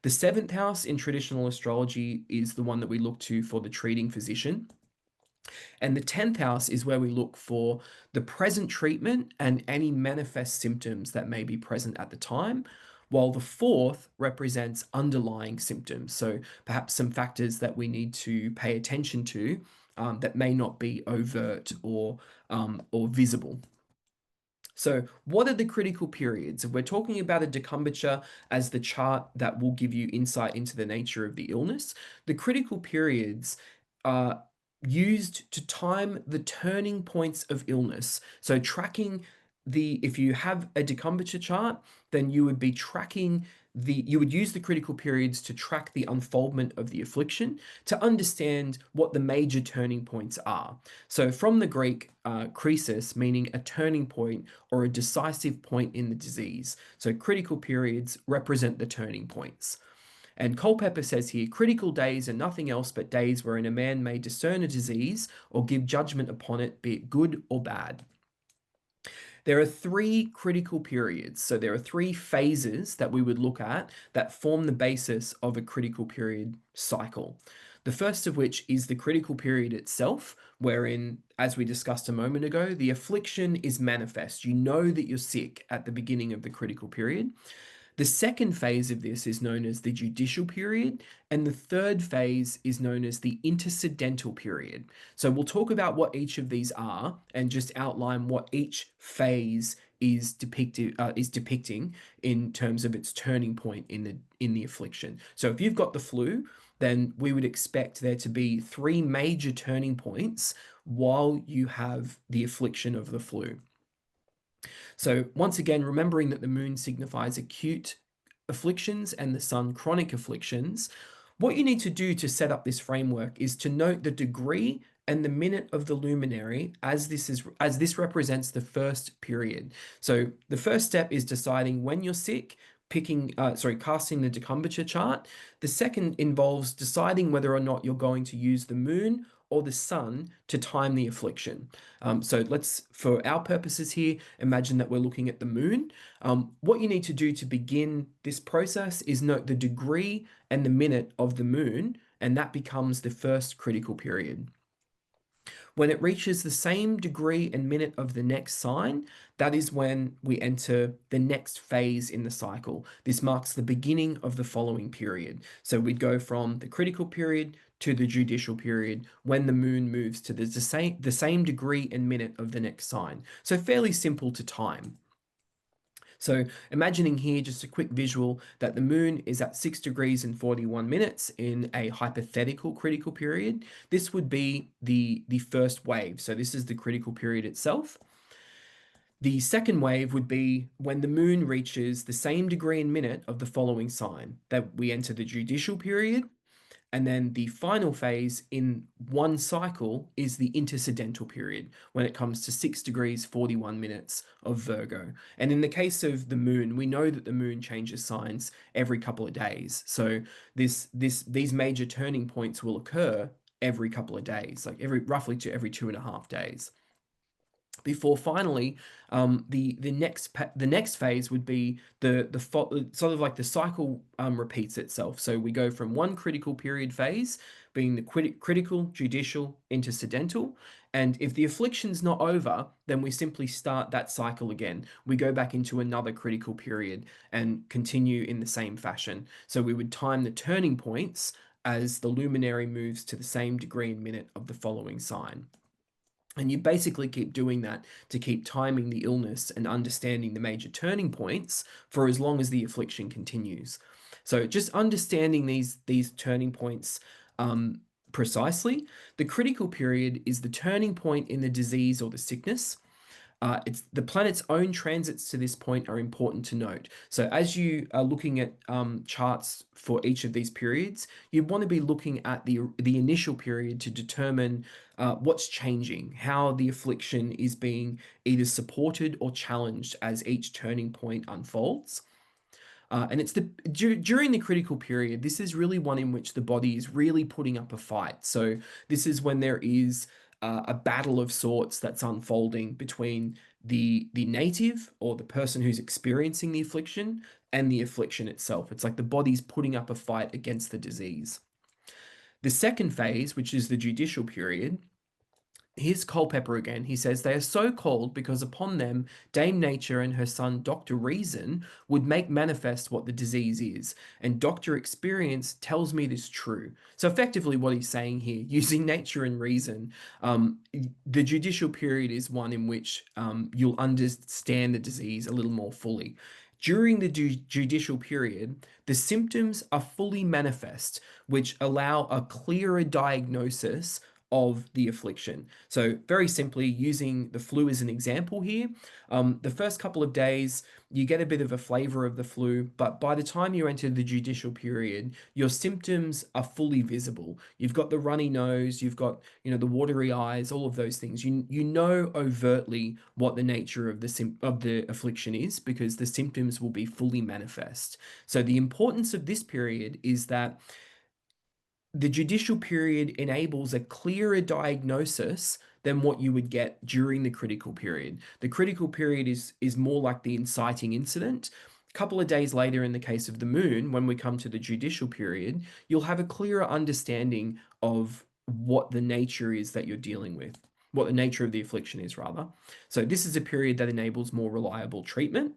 The seventh house in traditional astrology is the one that we look to for the treating physician. And the 10th house is where we look for the present treatment and any manifest symptoms that may be present at the time, while the fourth represents underlying symptoms. So perhaps some factors that we need to pay attention to that may not be overt or visible. So, what are the critical periods? If we're talking about a Decumbiture as the chart that will give you insight into the nature of the illness, the critical periods are used to time the turning points of illness. So, tracking if you have a Decumbiture chart, then you would be tracking you would use the critical periods to track the unfoldment of the affliction to understand what the major turning points are. So, from the Greek, krisis, meaning a turning point or a decisive point in the disease. So, critical periods represent the turning points. And Culpeper says here, critical days are nothing else but days wherein a man may discern a disease or give judgment upon it, be it good or bad. There are three critical periods. So there are three phases that we would look at that form the basis of a critical period cycle. The first of which is the critical period itself, wherein, as we discussed a moment ago, the affliction is manifest. You know that you're sick at the beginning of the critical period. The second phase of this is known as the judicial period, and the third phase is known as the intercidental period. So we'll talk about what each of these are and just outline what each phase is depicting in terms of its turning point in the affliction. So if you've got the flu, then we would expect there to be three major turning points while you have the affliction of the flu. So once again, remembering that the moon signifies acute afflictions and the sun chronic afflictions, what you need to do to set up this framework is to note the degree and the minute of the luminary as this represents the first period. So the first step is deciding when you're sick, casting the Decumbiture chart. The second involves deciding whether or not you're going to use the moon or the sun to time the affliction. So let's, for our purposes here, imagine that we're looking at the moon. What you need to do to begin this process is note the degree and the minute of the moon, and that becomes the first critical period. When it reaches the same degree and minute of the next sign, that is when we enter the next phase in the cycle. This marks the beginning of the following period. So we'd go from the critical period to the judicial period when the moon moves to the same degree and minute of the next sign. So fairly simple to time. So imagining here just a quick visual that the moon is at 6 degrees and 41 minutes in a hypothetical critical period. This would be the first wave. So this is the critical period itself. The second wave would be when the moon reaches the same degree and minute of the following sign, that we enter the judicial period. And then the final phase in one cycle is the intercidental period when it comes to 6 degrees 41 minutes of Virgo. And in the case of the moon, we know that the moon changes signs every couple of days. So these major turning points will occur every couple of days, like roughly to every 2.5 days. Before finally, the next phase would be sort of like the cycle repeats itself. So we go from one critical period phase, being the critical, judicial, intercidental, and if the affliction's not over, then we simply start that cycle again. We go back into another critical period and continue in the same fashion. So we would time the turning points as the luminary moves to the same degree and minute of the following sign. And you basically keep doing that to keep timing the illness and understanding the major turning points for as long as the affliction continues. So just understanding these turning points precisely, the critical period is the turning point in the disease or the sickness. It's the planet's own transits to this point are important to note. So as you are looking at charts for each of these periods, you want to be looking at the initial period to determine what's changing, how the affliction is being either supported or challenged as each turning point unfolds. And it's during the critical period, this is really one in which the body is really putting up a fight. So this is when there is a battle of sorts that's unfolding between the native or the person who's experiencing the affliction and the affliction itself. It's like the body's putting up a fight against the disease. The second phase, which is the judicial period, here's Culpeper again. He says, they are so called because upon them Dame Nature and her son Dr. Reason would make manifest what the disease is, and Dr. Experience tells me this true. So effectively what he's saying here, using nature and reason, the judicial period is one in which you'll understand the disease a little more fully. During the judicial period, the symptoms are fully manifest, which allow a clearer diagnosis of the affliction. So very simply, using the flu as an example here, the first couple of days, you get a bit of a flavor of the flu, but by the time you enter the judicial period, your symptoms are fully visible. You've got the runny nose, you've got, the watery eyes, all of those things. You know overtly what the nature of the affliction is, because the symptoms will be fully manifest. So the importance of this period is that the judicial period enables a clearer diagnosis than what you would get during the critical period. The critical period is more like the inciting incident. A couple of days later, in the case of the moon, when we come to the judicial period, you'll have a clearer understanding of what the nature is that you're dealing with, what the nature of the affliction is, rather. So this is a period that enables more reliable treatment.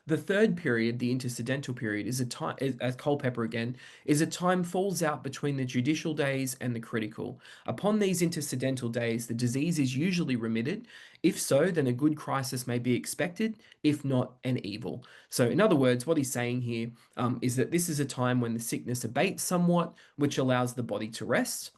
The third period, the intercidental period, is a time, as Culpeper again, is a time falls out between the judicial days and the critical. Upon these intercidental days, the disease is usually remitted. If so, then a good crisis may be expected. If not, an evil. So, in other words, what he's saying here is that this is a time when the sickness abates somewhat, which allows the body to rest.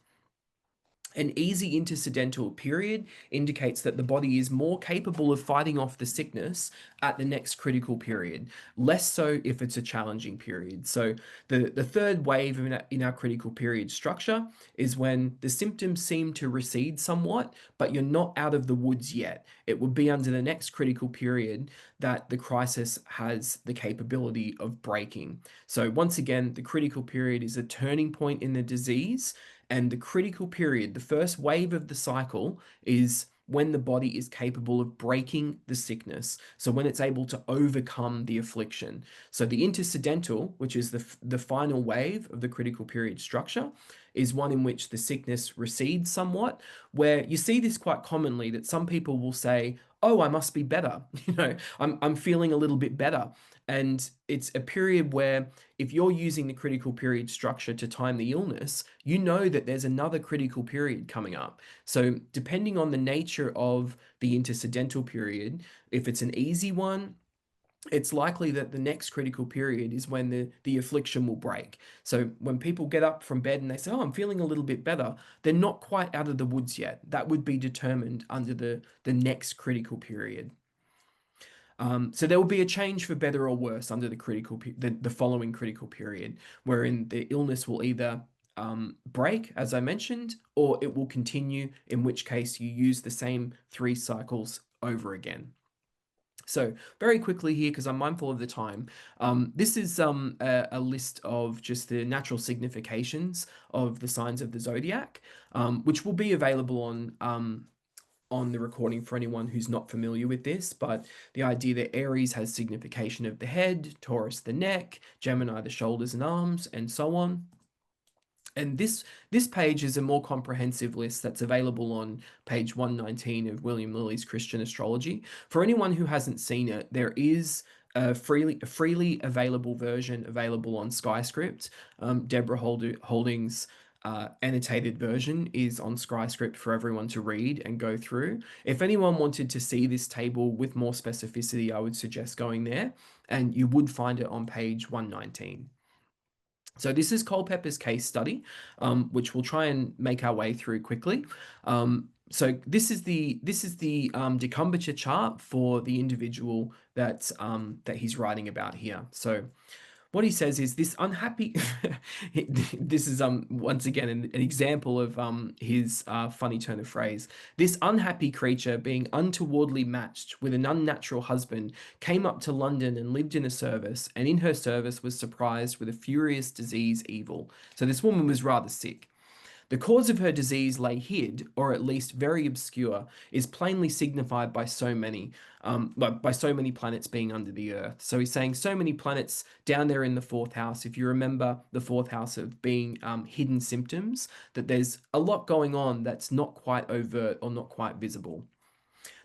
An easy intercidental period indicates that the body is more capable of fighting off the sickness at the next critical period, less so if it's a challenging period. So the third wave in our critical period structure is when the symptoms seem to recede somewhat, but you're not out of the woods yet. It would be under the next critical period that the crisis has the capability of breaking. So once again, the critical period is a turning point in the disease. And the critical period, the first wave of the cycle, is when the body is capable of breaking the sickness. So when it's able to overcome the affliction. So the intercidental, which is the final wave of the critical period structure, is one in which the sickness recedes somewhat, where you see this quite commonly, that some people will say, oh, I must be better. I'm feeling a little bit better. And it's a period where if you're using the critical period structure to time the illness, you know that there's another critical period coming up. So depending on the nature of the intercidental period, if it's an easy one, it's likely that the next critical period is when the affliction will break. So when people get up from bed and they say, oh, I'm feeling a little bit better, they're not quite out of the woods yet. That would be determined under the next critical period. So there will be a change for better or worse under the following critical period, wherein the illness will either break, as I mentioned, or it will continue, in which case you use the same 3 cycles over again. So very quickly here, because I'm mindful of the time, this is a list of just the natural significations of the signs of the zodiac, which will be available on the recording for anyone who's not familiar with this, but the idea that Aries has signification of the head, Taurus the neck, Gemini the shoulders and arms, and so on. And this page is a more comprehensive list that's available on page 119 of William Lilly's Christian Astrology. For anyone who hasn't seen it, there is a freely available version available on SkyScript. Deborah Holding's annotated version is on SkyScript for everyone to read and go through. If anyone wanted to see this table with more specificity, I would suggest going there, and you would find it on page 119. So this is Culpeper's case study, which we'll try and make our way through quickly. So this is the Decumbiture chart for the individual that he's writing about here. So what he says is this unhappy this is once again an example of his funny turn of phrase. This unhappy creature, being untowardly matched with an unnatural husband, came up to London and lived in a service, and in her service was surprised with a furious disease evil. So this woman was rather sick. The cause of her disease lay hid, or at least very obscure, is plainly signified by so many planets being under the earth. So he's saying so many planets down there in the 4th house. If you remember the 4th house of being hidden symptoms, that there's a lot going on that's not quite overt or not quite visible.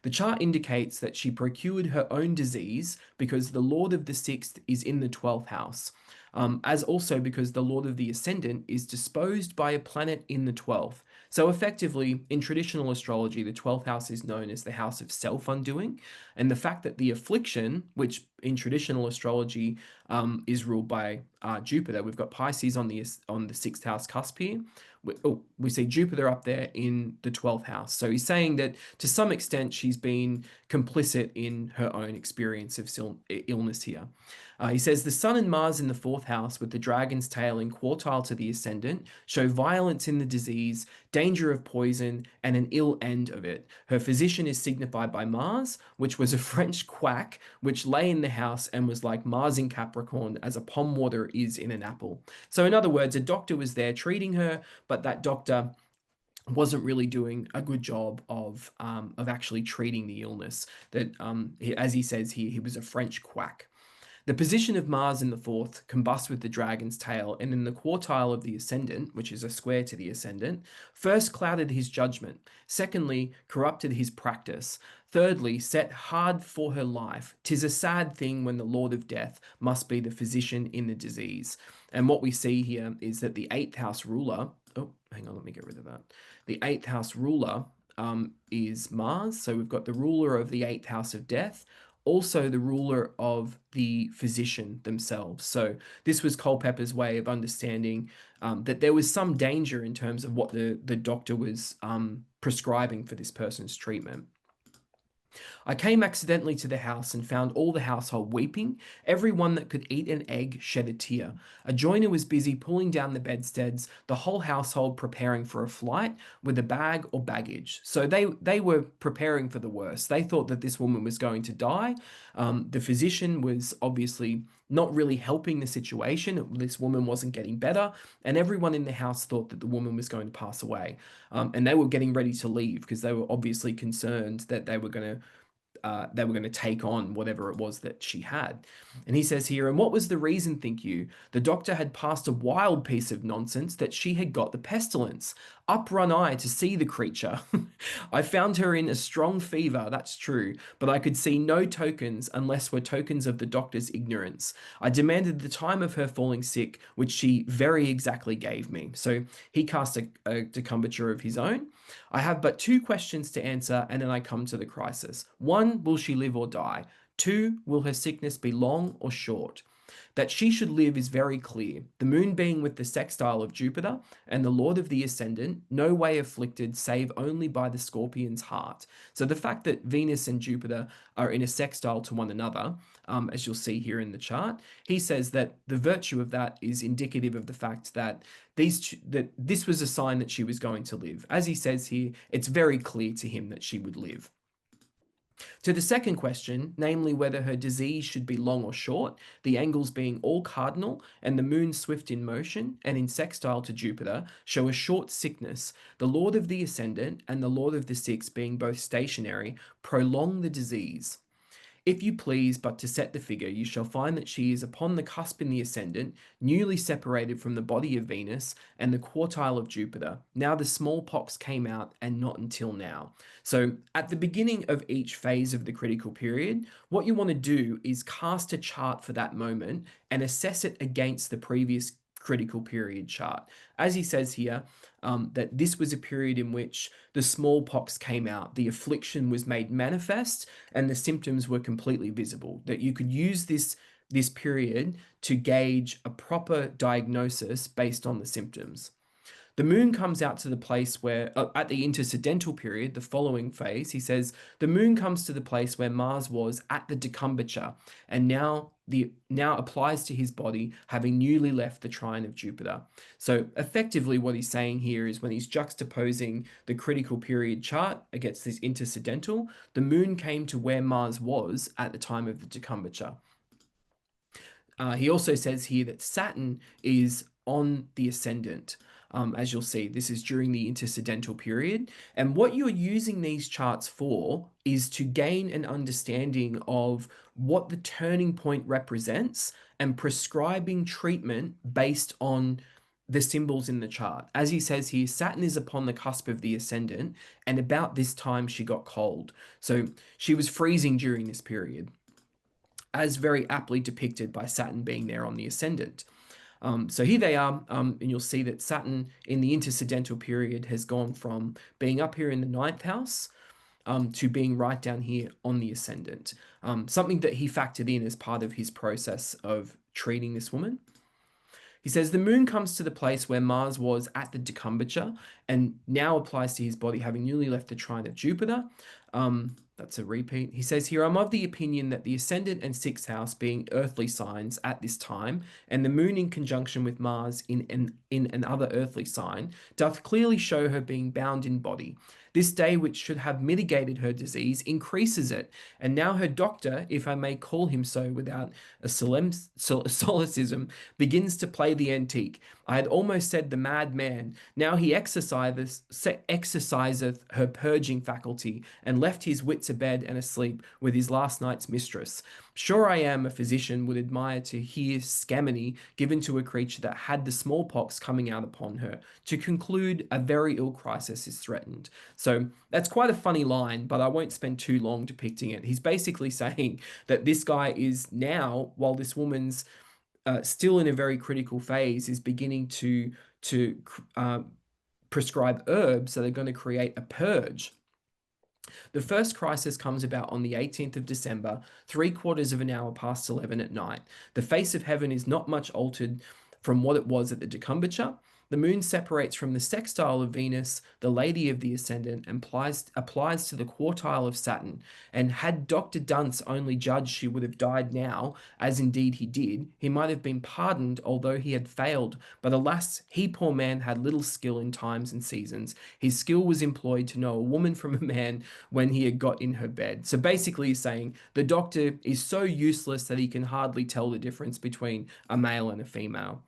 The chart indicates that she procured her own disease because the Lord of the 6th is in the 12th house, as also because the Lord of the Ascendant is disposed by a planet in the 12th. So effectively, in traditional astrology, the 12th house is known as the house of self-undoing, and the fact that the affliction, which in traditional astrology is ruled by Jupiter, we've got Pisces on the 6th house cusp here. we see Jupiter up there in the 12th house. So he's saying that to some extent she's been complicit in her own experience of illness here. He says the Sun and Mars in the 4th house with the dragon's tail in quartile to the ascendant show violence in the disease, danger of poison, and an ill end of it. Her physician is signified by Mars, which was a French quack which lay in the house and was like Mars in Capricorn as a pond water is in an apple. So in other words, a doctor was there treating her, but that doctor wasn't really doing a good job of actually treating the illness. That as he says here, he was a French quack. The position of Mars in the 4th combusts with the dragon's tail, and in the quartile of the ascendant, which is a square to the ascendant, first clouded his judgment, secondly, corrupted his practice, thirdly, set hard for her life. 'Tis a sad thing when the Lord of Death must be the physician in the disease. And what we see here is that the 8th house ruler, oh, hang on, let me get rid of that. The 8th house ruler is Mars. So we've got the ruler of the 8th house of death, also the ruler of the physician themselves. So this was Culpeper's way of understanding that there was some danger in terms of what the doctor was prescribing for this person's treatment. I came accidentally to the house and found all the household weeping. Every one that could eat an egg shed a tear. A joiner was busy pulling down the bedsteads, the whole household preparing for a flight with a bag or baggage. So they were preparing for the worst. They thought that this woman was going to die. The physician was obviously not really helping the situation. This woman wasn't getting better, and everyone in the house thought that the woman was going to pass away. And they were getting ready to leave because they were obviously concerned that they were going to take on whatever it was that she had. And he says here, and what was the reason, think you? The doctor had passed a wild piece of nonsense that she had got the pestilence. Up run I to see the creature. I found her in a strong fever, that's true, but I could see no tokens unless were tokens of the doctor's ignorance. I demanded the time of her falling sick, which she very exactly gave me. So he cast a decumbiture of his own. I have but 2 questions to answer, and then I come to the crisis. 1, will she live or die? 2, will her sickness be long or short? That she should live is very clear. The moon being with the sextile of Jupiter, and the lord of the ascendant, no way afflicted save only by the scorpion's heart. So the fact that Venus and Jupiter are in a sextile to one another, as you'll see here in the chart, he says that the virtue of that is indicative of the fact that this was a sign that she was going to live. As he says here, it's very clear to him that she would live. To the second question, namely whether her disease should be long or short, the angles being all cardinal and the moon swift in motion and in sextile to Jupiter, show a short sickness. The lord of the ascendant and the lord of the sixth being both stationary, prolong the disease. If you please but to set the figure, you shall find that she is upon the cusp in the ascendant, newly separated from the body of Venus and the quartile of Jupiter. Now the smallpox came out, and not until now. So at the beginning of each phase of the critical period, what you want to do is cast a chart for that moment and assess it against the previous critical period chart. As he says here, that this was a period in which the smallpox came out, the affliction was made manifest, and the symptoms were completely visible. That you could use this period to gauge a proper diagnosis based on the symptoms. The moon comes out to the place where, at the intercidental period, the following phase, he says, the moon comes to the place where Mars was at the decumbiture, and now applies to his body, having newly left the trine of Jupiter. So effectively what he's saying here is when he's juxtaposing the critical period chart against this intercidental, the moon came to where Mars was at the time of the decumbiture. He also says here that Saturn is on the ascendant. As you'll see, this is during the intercidental period. And what you're using these charts for is to gain an understanding of what the turning point represents and prescribing treatment based on the symbols in the chart. As he says here, Saturn is upon the cusp of the ascendant, and about this time she got cold. So she was freezing during this period, as very aptly depicted by Saturn being there on the ascendant. So here they are, and you'll see that Saturn in the intercidental period has gone from being up here in the 9th house to being right down here on the ascendant. Something that he factored in as part of his process of treating this woman. He says the moon comes to the place where Mars was at the Decumbiture and now applies to his body, having newly left the trine of Jupiter. That's a repeat. He says here, I'm of the opinion that the ascendant and sixth house being earthly signs at this time, and the moon in conjunction with Mars in another earthly sign, doth clearly show her being bound in body. This day, which should have mitigated her disease, increases it, and now her doctor, if I may call him so without a solecism, begins to play the antique. I had almost said the mad man. Now he exerciseth her purging faculty, and left his wits abed and asleep with his last night's mistress. Sure I am a physician would admire to hear scammony given to a creature that had the smallpox coming out upon her. To conclude, a very ill crisis is threatened. So that's quite a funny line, but I won't spend too long depicting it. He's basically saying that this guy is now, while this woman's still in a very critical phase, is beginning to prescribe herbs that are going to create a purge. The first crisis comes about on the 18th of December, 3/4 of an hour past 11 at night. The face of heaven is not much altered from what it was at the Decumbiture. The moon separates from the sextile of Venus, the lady of the ascendant, and applies to the quartile of Saturn. And had Dr. Dunce only judged she would have died now, as indeed he did, he might have been pardoned, although he had failed. But alas, he, poor man, had little skill in times and seasons. His skill was employed to know a woman from a man when he had got in her bed. So basically, he's saying the doctor is so useless that he can hardly tell the difference between a male and a female.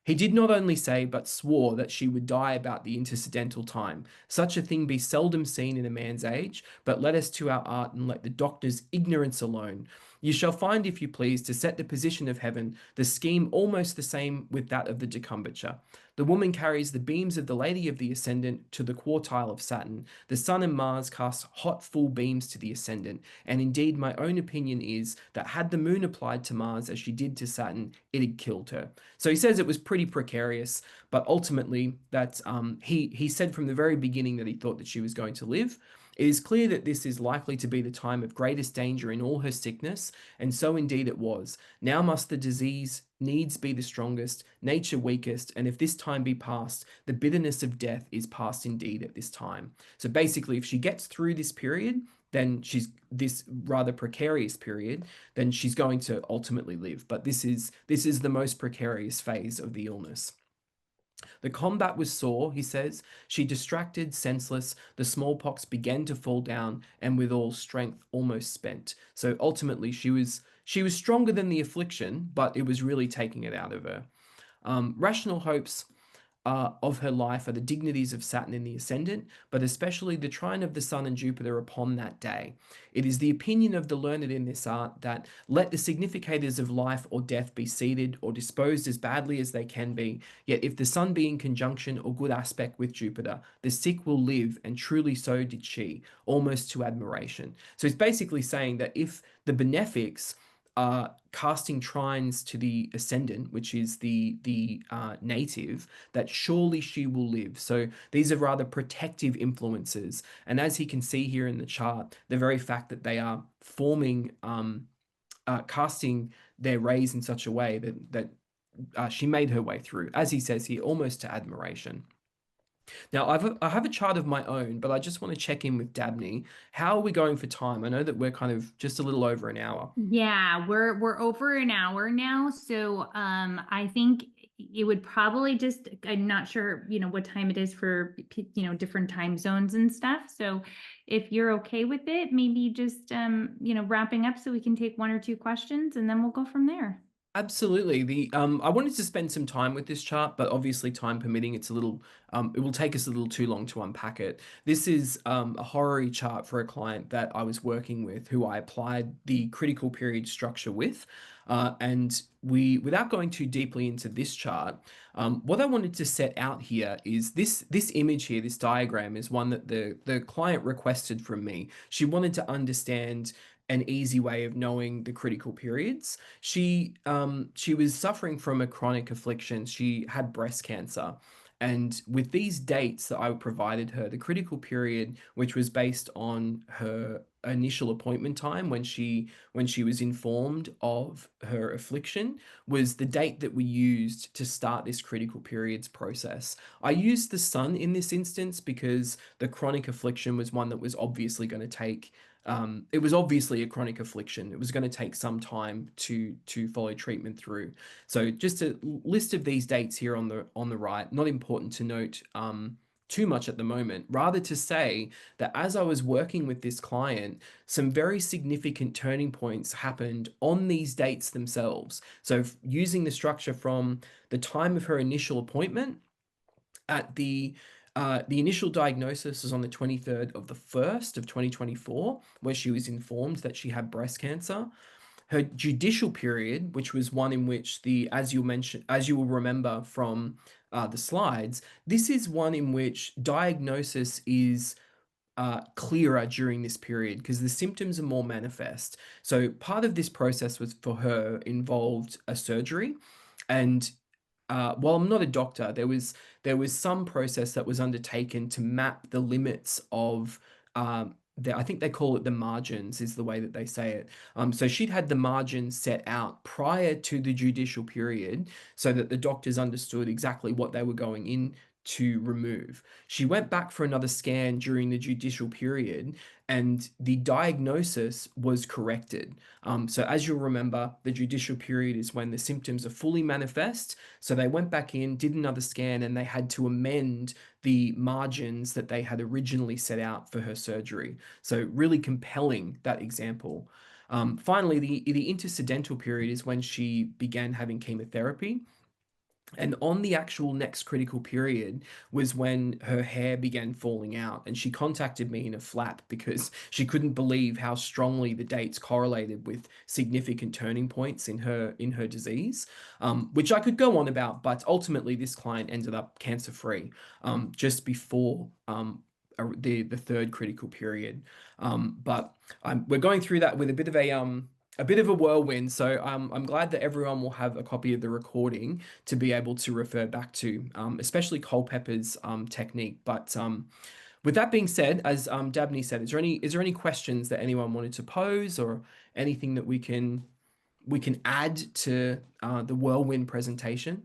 He did not only say, but swore that she would die about the intercidental time. Such a thing be seldom seen in a man's age, but let us to our art and let the doctor's ignorance alone. You shall find, if you please, to set the position of heaven, the scheme almost the same with that of the Decumbiture. The woman carries the beams of the lady of the ascendant to the quartile of Saturn. The sun and Mars cast hot full beams to the ascendant, and indeed my own opinion is that had the moon applied to Mars as she did to Saturn, it had killed her. So he says it was pretty precarious, but ultimately that he said from the very beginning that he thought that she was going to live. It is clear that this is likely to be the time of greatest danger in all her sickness, and so indeed it was. Now must the disease needs be the strongest, nature weakest, and if this time be past, the bitterness of death is past indeed at this time. So basically, if she gets through this period, then she's this rather precarious period, then she's going to ultimately live. But this is the most precarious phase of the illness. The combat was sore, he says. She distracted, senseless, the smallpox began to fall down, and with all strength almost spent. So ultimately she was stronger than the affliction, but it was really taking it out of her. Rational hopes of her life are the dignities of Saturn in the ascendant, but especially the trine of the Sun and Jupiter upon that day. It is the opinion of the learned in this art that let the significators of life or death be seated or disposed as badly as they can be, yet if the Sun be in conjunction or good aspect with Jupiter, the sick will live, and truly so did she, almost to admiration. So he's basically saying that if the benefics casting trines to the ascendant, which is the native, that surely she will live. So these are rather protective influences, and as he can see here in the chart, the very fact that they are forming, casting their rays in such a way that she made her way through, as he says here, almost to admiration. Now, I have a chart of my own, but I just want to check in with Dabney. How are we going for time? I know that we're kind of just a little over an hour. Yeah, we're over an hour now, so I think it would probably just, I'm not sure, what time it is for different time zones and stuff. So if you're okay with it, maybe just wrapping up so we can take one or two questions and then we'll go from there. Absolutely. I wanted to spend some time with this chart, but obviously time permitting, it will take us a little too long to unpack it. This is a horary chart for a client that I was working with, who I applied the critical period structure with. And without going too deeply into this chart, what I wanted to set out here is this image here, this diagram is one that the client requested from me. She wanted to understand an easy way of knowing the critical periods. She was suffering from a chronic affliction. She had breast cancer, And with these dates that I provided her, the critical period, which was based on her initial appointment time when she was informed of her affliction, was the date that we used to start this critical periods process. I used the sun in this instance because the chronic affliction was one that was obviously going to take it was obviously a chronic affliction. It was going to take some time to follow treatment through. So just a list of these dates here on the right. Not important to note too much at the moment. Rather to say that as I was working with this client, some very significant turning points happened on these dates themselves. So using the structure from the time of her initial appointment at the initial diagnosis was on the 23rd of the 1st of 2024, where she was informed that she had breast cancer. Her judicial period, which was one in which as you will remember from the slides, this is one in which diagnosis is clearer during this period because the symptoms are more manifest. So part of this process was for her involved a surgery, and while I'm not a doctor, there was some process that was undertaken to map the limits of I think they call it the margins, is the way that they say it. So she'd had the margins set out prior to the judicial period so that the doctors understood exactly what they were going in to remove. She went back for another scan during the judicial period and the diagnosis was corrected. So as you'll remember, the judicial period is when the symptoms are fully manifest. So they went back in, did another scan, and they had to amend the margins that they had originally set out for her surgery. So really compelling, that example. Finally, the intercidental period is when she began having chemotherapy. And on the actual next critical period was when her hair began falling out, and she contacted me in a flap because she couldn't believe how strongly the dates correlated with significant turning points in her disease, which I could go on about. But ultimately, this client ended up cancer free just before the third critical period. But we're going through that with a bit of a whirlwind. So I'm glad that everyone will have a copy of the recording to be able to refer back to, especially Culpeper's technique. But with that being said, as Dabney said, is there any questions that anyone wanted to pose or anything that we can add to the whirlwind presentation?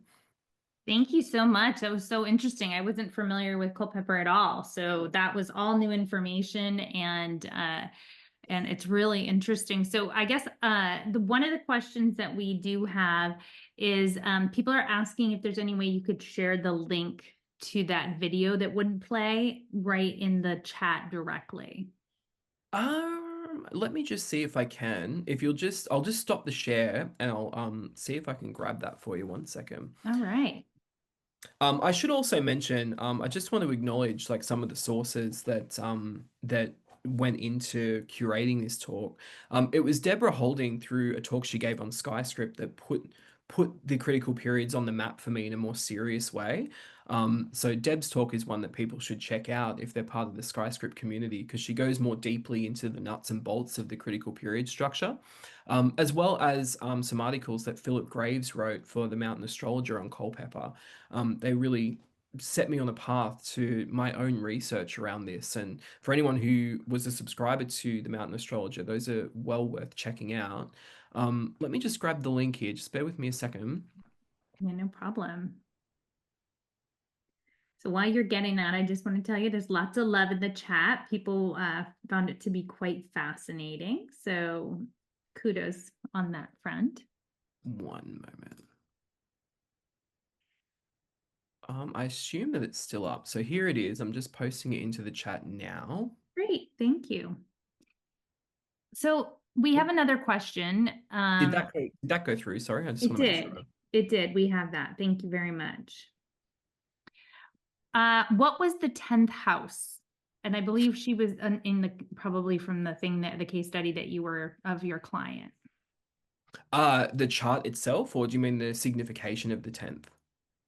Thank you so much. That was so interesting. I wasn't familiar with Culpeper at all. So that was all new information, and it's really interesting. So I guess one of the questions that we do have is people are asking if there's any way you could share the link to that video that wouldn't play right in the chat directly. Let me just see if I can. I'll just stop the share and I'll see if I can grab that for you. One second. All right. I should also mention, I just want to acknowledge like some of the sources that went into curating this talk. It was Deborah Holding through a talk she gave on Skyscript that put the critical periods on the map for me in a more serious way. So Deb's talk is one that people should check out if they're part of the Skyscript community because she goes more deeply into the nuts and bolts of the critical period structure, as well as some articles that Philip Graves wrote for the Mountain Astrologer on Culpeper. They really set me on a path to my own research around this. And for anyone who was a subscriber to the Mountain Astrologer, those are well worth checking out. Let me just grab the link here. Just bear with me a second. Yeah, no problem. So while you're getting that, I just want to tell you there's lots of love in the chat. People found it to be quite fascinating. So kudos on that front. One moment. I assume that it's still up. So here it is. I'm just posting it into the chat now. Great, thank you. So we have another question. Did that go through? Sorry, I just It want to make did. sure. It did. We have that. Thank you very much. What was the 10th house? And I believe she was in the probably from the thing that the case study that you were of your client. The chart itself, or do you mean the signification of the 10th?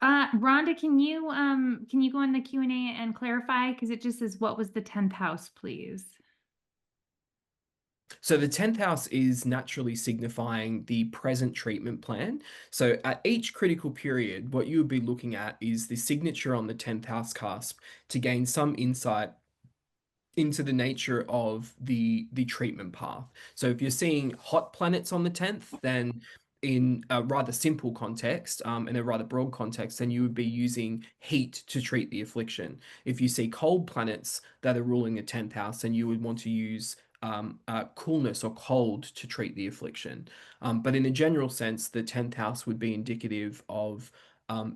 Rhonda, can you go in the Q&A and clarify? Because it just says what was the 10th house, please? So the 10th house is naturally signifying the present treatment plan. So at each critical period, what you would be looking at is the signature on the 10th house cusp to gain some insight into the nature of the treatment path. So if you're seeing hot planets on the 10th, then in a rather simple context, in a rather broad context, then you would be using heat to treat the affliction. If you see cold planets that are ruling the 10th house, then you would want to use coolness or cold to treat the affliction. But in a general sense, the 10th house would be indicative of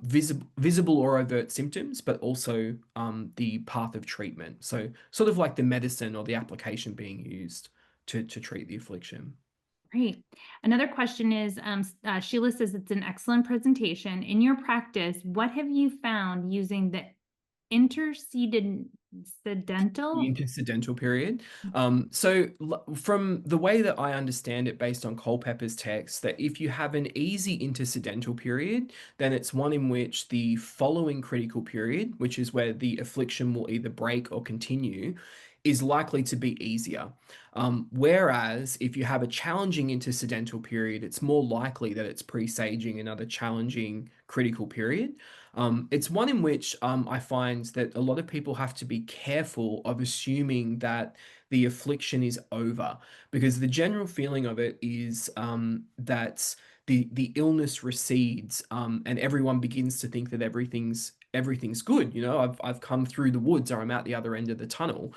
visible or overt symptoms, but also the path of treatment. So, sort of like the medicine or the application being used to treat the affliction. Great. Another question is, Sheila says it's an excellent presentation. In your practice, what have you found using the intercedent The incidental? intercidental period. From the way that I understand it, based on Culpeper's text, that if you have an easy intercidental period, then it's one in which the following critical period, which is where the affliction will either break or continue, is likely to be easier. Whereas if you have a challenging intercidental period, it's more likely that it's presaging another challenging critical period. It's one in which I find that a lot of people have to be careful of assuming that the affliction is over, because the general feeling of it is that the illness recedes, and everyone begins to think that everything's good. You know, I've come through the woods, or I'm out the other end of the tunnel.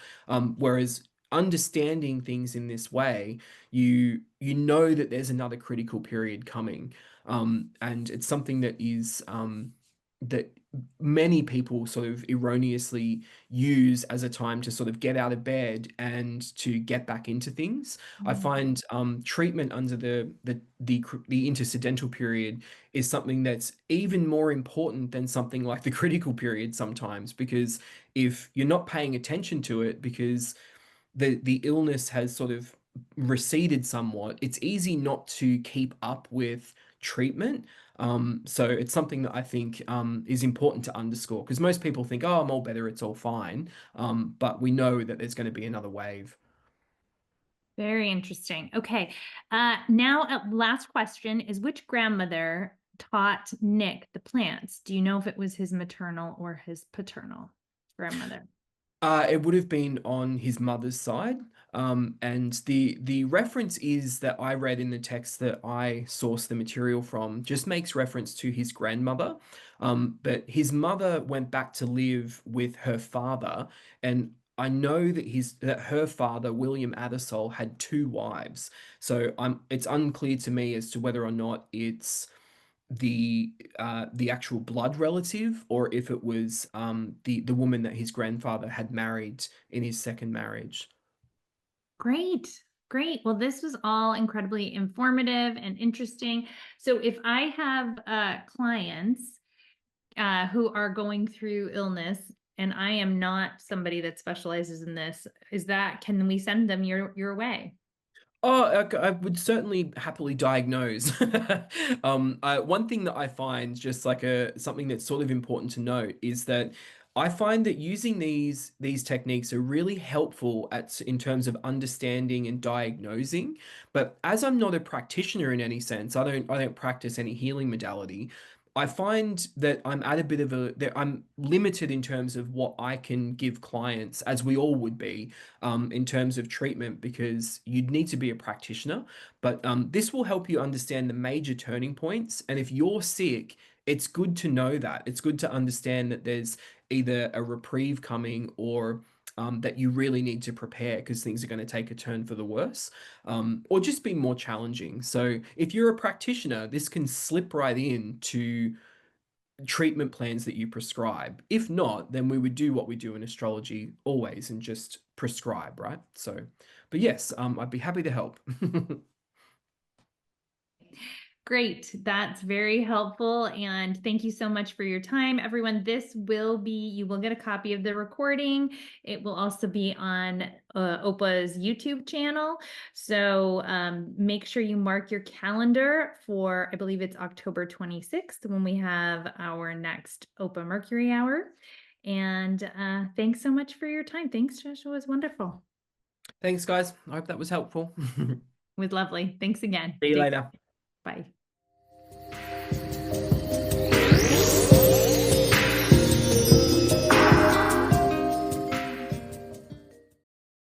Whereas understanding things in this way, you know that there's another critical period coming, and it's something that is that many people sort of erroneously use as a time to sort of get out of bed and to get back into things. I Mm. find treatment under the intercidental period is something that's even more important than something like the critical period sometimes, because if you're not paying attention to it because the illness has sort of receded somewhat, it's easy not to keep up with treatment. So it's something that I think is important to underscore, because most people think, oh, I'm all better, it's all fine. But we know that there's going to be another wave. Very interesting. Okay. Now, last question is, which grandmother taught Nick the plants? Do you know if it was his maternal or his paternal grandmother? It would have been on his mother's side. And the reference is that I read in the text that I sourced the material from just makes reference to his grandmother. But his mother went back to live with her father, and I know that her father, William Addersall, had two wives. So it's unclear to me as to whether or not it's the actual blood relative, or if it was the woman that his grandfather had married in his second marriage. Great. Great. Well, this was all incredibly informative and interesting. So if I have clients who are going through illness and I am not somebody that specializes in this, can we send them your way? Oh, I would certainly happily diagnose. One thing that I find, just like something that's sort of important to note, is that I find that using these techniques are really helpful in terms of understanding and diagnosing. But as I'm not a practitioner in any sense, I don't practice any healing modality. I find that that I'm limited in terms of what I can give clients, as we all would be, in terms of treatment, because you'd need to be a practitioner. But this will help you understand the major turning points. And if you're sick, it's good to know that. It's good to understand that there's either a reprieve coming, or that you really need to prepare because things are going to take a turn for the worse, or just be more challenging. So if you're a practitioner, this can slip right into treatment plans that you prescribe. If not, then we would do what we do in astrology always and just prescribe, right? So, but yes, I'd be happy to help. Great. That's very helpful. And thank you so much for your time, everyone. You will get a copy of the recording. It will also be on OPA's YouTube channel. So make sure you mark your calendar for, I believe it's October 26th, when we have our next OPA Mercury Hour. And thanks so much for your time. Thanks, Joshua. It was wonderful. Thanks, guys. I hope that was helpful. Was lovely. Thanks again. See you Take later. care. Bye.